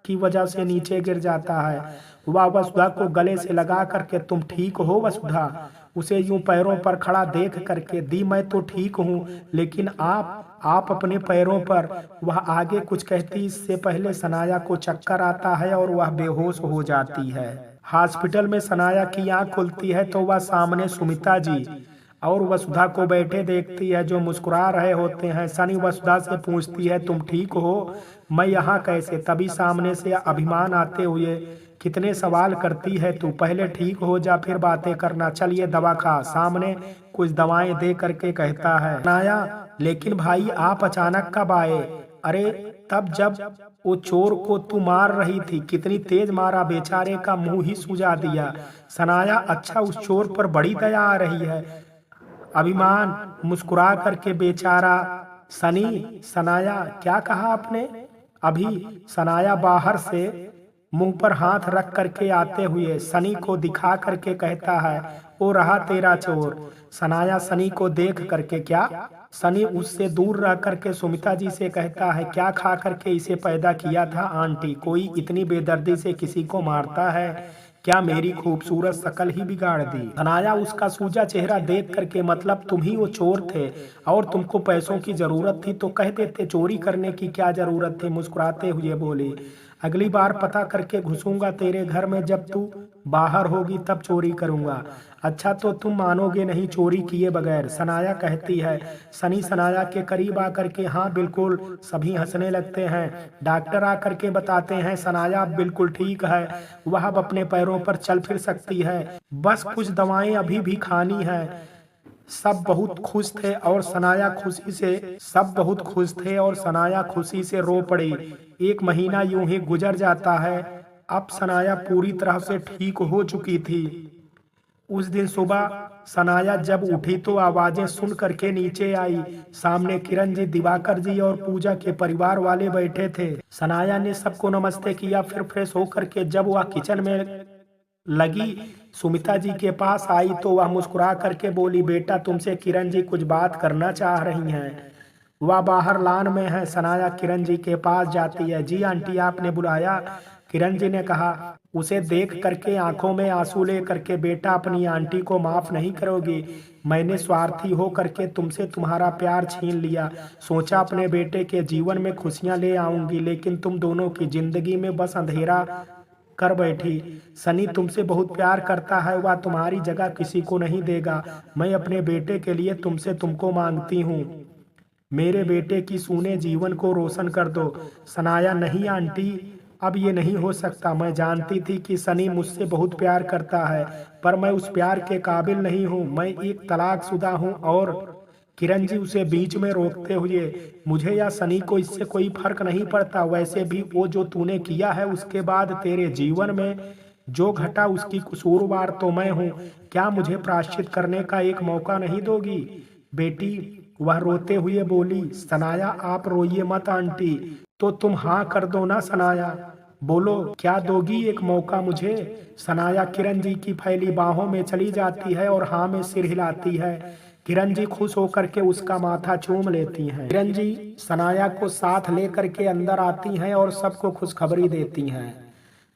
की वजह से नीचे गिर जाता है। वह वसुधा को गले से लगा करके, तुम ठीक हो वसुधा? उसे यूं पैरों पर खड़ा देख करके, दी मैं तो ठीक हूँ, लेकिन आप अपने पैरों पर। वह आगे कुछ कहती इससे पहले सनाया को चक्कर आता है और वह बेहोश हो जाती है। हॉस्पिटल में सनाया की आंख खुलती है तो वह सामने सुमिता जी और वसुधा को बैठे देखती है जो मुस्कुरा रहे होते हैं। सनी वसुधा से पूछती है, तुम ठीक हो? मैं यहाँ कैसे? तभी सामने से अभिमान आते हुए, कितने सवाल करती है तू, पहले ठीक हो जा फिर बातें करना, चल ये दवा खा। सामने कुछ दवाएं दे करके कहता है। सनाया, लेकिन भाई आप अचानक कब आए? अरे तब जब वो चोर को तू मार रही थी, कितनी तेज मारा, बेचारे का मुंह ही सुजा दिया। सनाया, अच्छा उस चोर पर बड़ी दया आ रही है। अभिमान मुस्कुरा करके, बेचारा सनी। सनाया, क्या कहा आपने? अभी। सनाया बाहर से मुंह पर हाथ रख करके आते हुए सनी को दिखा करके कहता है, ओ रहा तेरा चोर। सनाया सनी को देख करके, क्या? सनी उससे दूर रह करके सुमिता जी से कहता है, क्या खा करके इसे पैदा किया था आंटी? कोई इतनी बेदर्दी से किसी को मारता है क्या? मेरी खूबसूरत शक्ल ही बिगाड़ दी। सनाया उसका सूजा चेहरा देख करके, मतलब तुम ही वो चोर थे और तुमको पैसों की जरूरत थी तो कह देते, चोरी करने की क्या जरूरत थी? मुस्कुराते हुए बोली, अगली बार पता करके घुसूंगा तेरे घर में, जब तू बाहर होगी तब चोरी करूंगा। अच्छा तो तुम मानोगे नहीं चोरी किए बगैर? सनाया कहती है। सनी सनाया के करीब आकर के, हाँ बिल्कुल। सभी हंसने लगते हैं। डॉक्टर आकर के बताते हैं, सनाया अब बिल्कुल ठीक है, वह अब अपने पैरों पर चल फिर सकती है, बस कुछ दवाएं अभी भी खानी है। सब बहुत खुश थे और सनाया खुशी से रो पड़ी। 1 महीना यूं ही गुजर जाता है अब सनाया पूरी तरह से ठीक हो चुकी थी। उस दिन सुबह सनाया जब उठी तो आवाजें सुन करके नीचे आई। सामने किरण जी, दिवाकर जी और पूजा के परिवार वाले बैठे थे। सनाया ने सबको नमस्ते किया, फिर फ्रेश होकर के जब वह किचन में लगी सुमिता जी के पास आई तो वह मुस्कुरा करके बोली, बेटा तुमसे किरण जी कुछ बात करना चाह रही हैं। वह बाहर लान में है। सनाया किरण जी के पास जाती है। जी आंटी, आपने बुलाया? किरण जी ने कहा। उसे देख करके आंखों में आंसू ले करके, बेटा अपनी आंटी को माफ नहीं करोगी? मैंने स्वार्थी हो करके तुमसे तुम्हारा प्यार छीन लिया। सोचा अपने बेटे के जीवन में खुशियां ले आऊंगी, लेकिन तुम दोनों की जिंदगी में बस अंधेरा कर बैठी। सनी तुमसे बहुत प्यार करता है, वह तुम्हारी जगह किसी को नहीं देगा। मैं अपने बेटे के लिए तुमसे तुमको मांगती हूँ, मेरे बेटे की सूने जीवन को रोशन कर दो। सनाया, नहीं आंटी, अब ये नहीं हो सकता। मैं जानती थी कि सनी मुझसे बहुत प्यार करता है, पर मैं उस प्यार के काबिल नहीं हूँ। मैं एक तलाकशुदा हूँ। और किरण जी उसे बीच में रोकते हुए, मुझे या सनी को इससे कोई फर्क नहीं पड़ता। वैसे भी वो जो तूने किया है उसके बाद तेरे जीवन में जो घटा उसकी कसूरवार तो मैं हूँ। क्या मुझे प्रायश्चित करने का एक मौका नहीं दोगी बेटी? वह रोते हुए बोली। सनाया, आप रोइए मत आंटी। तो तुम हाँ कर दो ना सनाया, बोलो क्या दोगी एक मौका मुझे? सनाया किरण जी की फैली बाहों में चली जाती है और हाँ में सिर हिलाती है। किरण जी खुश होकर के उसका माथा चूम लेती हैं। किरण जी सनाया को साथ लेकर के अंदर आती हैं और सबको खुशखबरी देती हैं।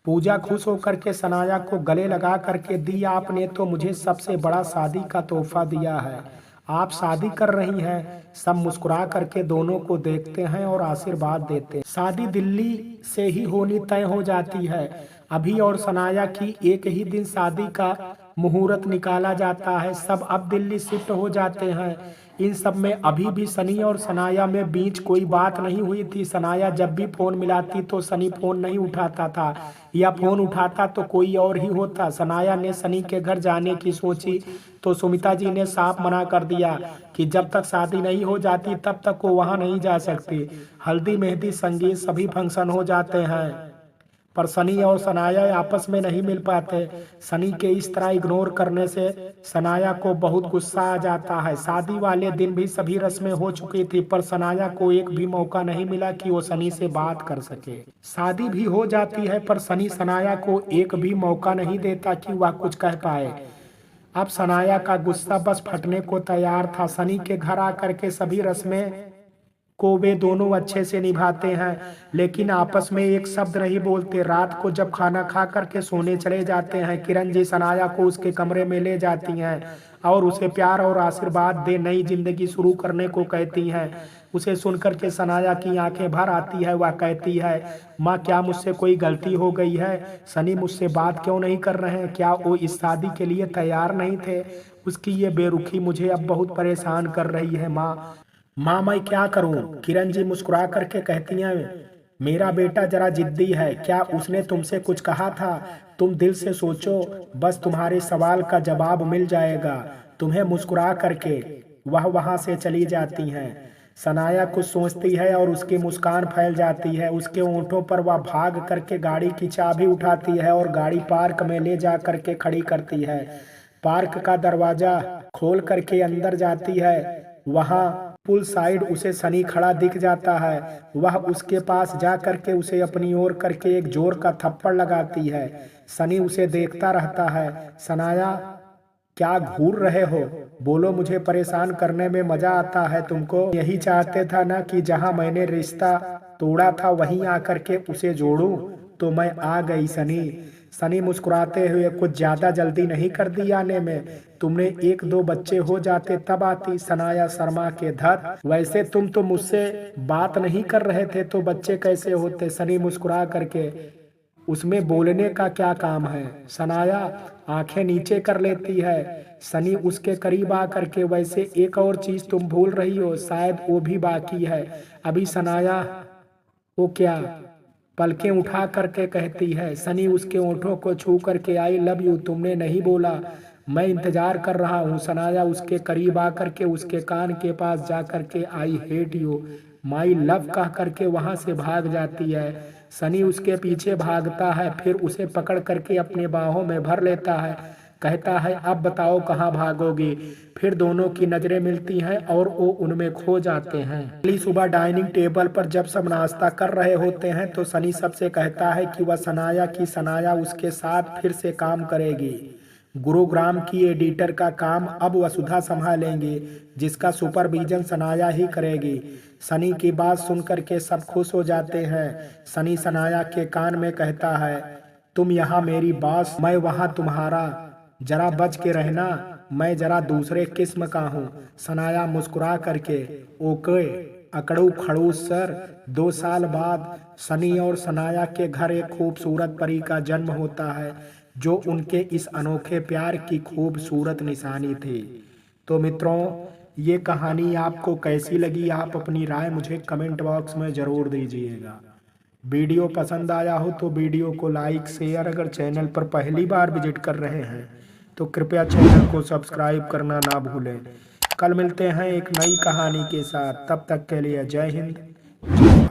पूजा खुश होकर के सनाया को गले लगा करके, दी आपने तो मुझे सबसे बड़ा शादी का तोहफा दिया है। आप शादी कर रही हैं। सब मुस्कुरा करके दोनों को देखते हैं और आशीर्वाद देते हैं। शादी दिल्ली से ही होनी तय हो जाती है। अभी और सनाया की एक ही दिन शादी का मुहूर्त निकाला जाता है। सब अब दिल्ली शिफ्ट हो जाते हैं। इन सब में अभी भी सनी और सनाया में बीच कोई बात नहीं हुई थी। सनाया जब भी फोन मिलाती तो सनी फोन नहीं उठाता था, या फोन उठाता तो कोई और ही होता। सनाया ने सनी के घर जाने की सोची तो सुमिता जी ने साफ मना कर दिया कि जब तक शादी नहीं हो जाती तब तक वो वहां नहीं जा सकती। हल्दी, मेहंदी, संगीत सभी फंक्शन हो जाते हैं, पर सनी और सनाया आपस में नहीं मिल पाते। सनी के इस तरह इग्नोर करने से सनाया को बहुत गुस्सा आ जाता है। शादी वाले दिन भी सभी रस्में हो चुकी थी, पर सनाया को एक भी मौका नहीं मिला कि वो सनी से बात कर सके। शादी भी हो जाती है पर सनी सनाया को एक भी मौका नहीं देता कि वह कुछ कह पाए। अब सनाया का गुस्सा बस फटने को तैयार था। सनी के घर आकर के सभी रस्में को वे दोनों अच्छे से निभाते हैं, लेकिन आपस में एक शब्द नहीं बोलते। रात को जब खाना खा करके सोने चले जाते हैं, किरण जी सनाया को उसके कमरे में ले जाती हैं और उसे प्यार और आशीर्वाद दे नई जिंदगी शुरू करने को कहती हैं। उसे सुनकर के सनाया की आंखें भर आती है। वह कहती है, माँ क्या मुझसे कोई गलती हो गई है? सनी मुझसे बात क्यों नहीं कर रहे हैं? क्या वो इस शादी के लिए तैयार नहीं थे? उसकी ये बेरुखी मुझे अब बहुत परेशान कर रही है। माँ मैं क्या करूं? किरण जी मुस्कुरा करके कहती हैं, मेरा बेटा जरा जिद्दी है। क्या उसने तुमसे कुछ कहा था? तुम दिल से सोचो, बस तुम्हारे सवाल का जवाब मिल जाएगा। तुम्हें मुस्कुरा करके वह वहां से चली जाती हैं। सनाया कुछ सोचती है और उसकी मुस्कान फैल जाती है। उसके होंठों पर वह भाग करके गाड़ी की चाबी उठाती है और गाड़ी पार्क में ले जा करके खड़ी करती है। पार्क का दरवाजा खोल करके अंदर जाती है। वहां पुल साइड उसे सनी खड़ा दिख जाता है। वह उसके पास जा करके उसे अपनी ओर करके एक जोर का थप्पड़ लगाती है। सनी उसे देखता रहता है। सनाया क्या घूर रहे हो? बोलो, मुझे परेशान करने में मजा आता है तुमको? यही चाहते था ना कि जहां मैंने रिश्ता तोड़ा था वहीं आकर के उसे जोड़ूं? तो मैं आ गई सनी। सनी मुस्कुराते हुए, कुछ ज्यादा जल्दी नहीं कर दी आने में? तुमने एक दो बच्चे हो जाते तब आती। सनाया शर्मा के धत, वैसे तुम तो मुझसे बात नहीं कर रहे थे तो बच्चे कैसे होते? सनी मुस्कुरा करके, उसमें बोलने का क्या काम है? सनाया आंखें नीचे कर लेती है। सनी उसके करीब आ करके, वैसे एक और चीज तुम भूल रही हो, शायद वो भी बाकी है अभी। सनाया, वो क्या? पलकें उठा करके कहती है। सनी उसके होठों को छू करके, आई लव यू तुमने नहीं बोला, मैं इंतजार कर रहा हूँ। सनाया उसके करीब आकर के उसके कान के पास जा करके, I hate you my love कह करके वहां से भाग जाती है। सनी उसके पीछे भागता है, फिर उसे पकड़ करके अपने बाहों में भर लेता है। कहता है अब बताओ कहाँ भागोगी। फिर दोनों की नजरें मिलती हैं और वो उनमें खो जाते हैं। अगली सुबह डाइनिंग टेबल पर जब सब नाश्ता कर रहे होते हैं तो सनी सबसे कहता है कि वह सनाया उसके साथ फिर से काम करेगी। गुरुग्राम की एडिटर का काम अब वसुधा संभालेंगी, जिसका सुपरविजन सनाया ही करेगी। सनी की बात सुन करके सब खुश हो जाते हैं। सनी सनाया के कान में कहता है तुम यहाँ मेरी बॉस, मैं वहाँ तुम्हारा, जरा बच के रहना, मैं जरा दूसरे किस्म का हूँ। सनाया मुस्कुरा करके ओके अकड़ू खड़ूस सर। 2 साल बाद सनी और सनाया के घर एक खूबसूरत परी का जन्म होता है, जो उनके इस अनोखे प्यार की खूबसूरत निशानी थी। तो मित्रों, ये कहानी आपको कैसी लगी, आप अपनी राय मुझे कमेंट बॉक्स में ज़रूर दीजिएगा। वीडियो पसंद आया हो तो वीडियो को लाइक शेयर, अगर चैनल पर पहली बार विजिट कर रहे हैं तो कृपया चैनल को सब्सक्राइब करना ना भूलें। कल मिलते हैं एक नई कहानी के साथ, तब तक के लिए जय हिंद।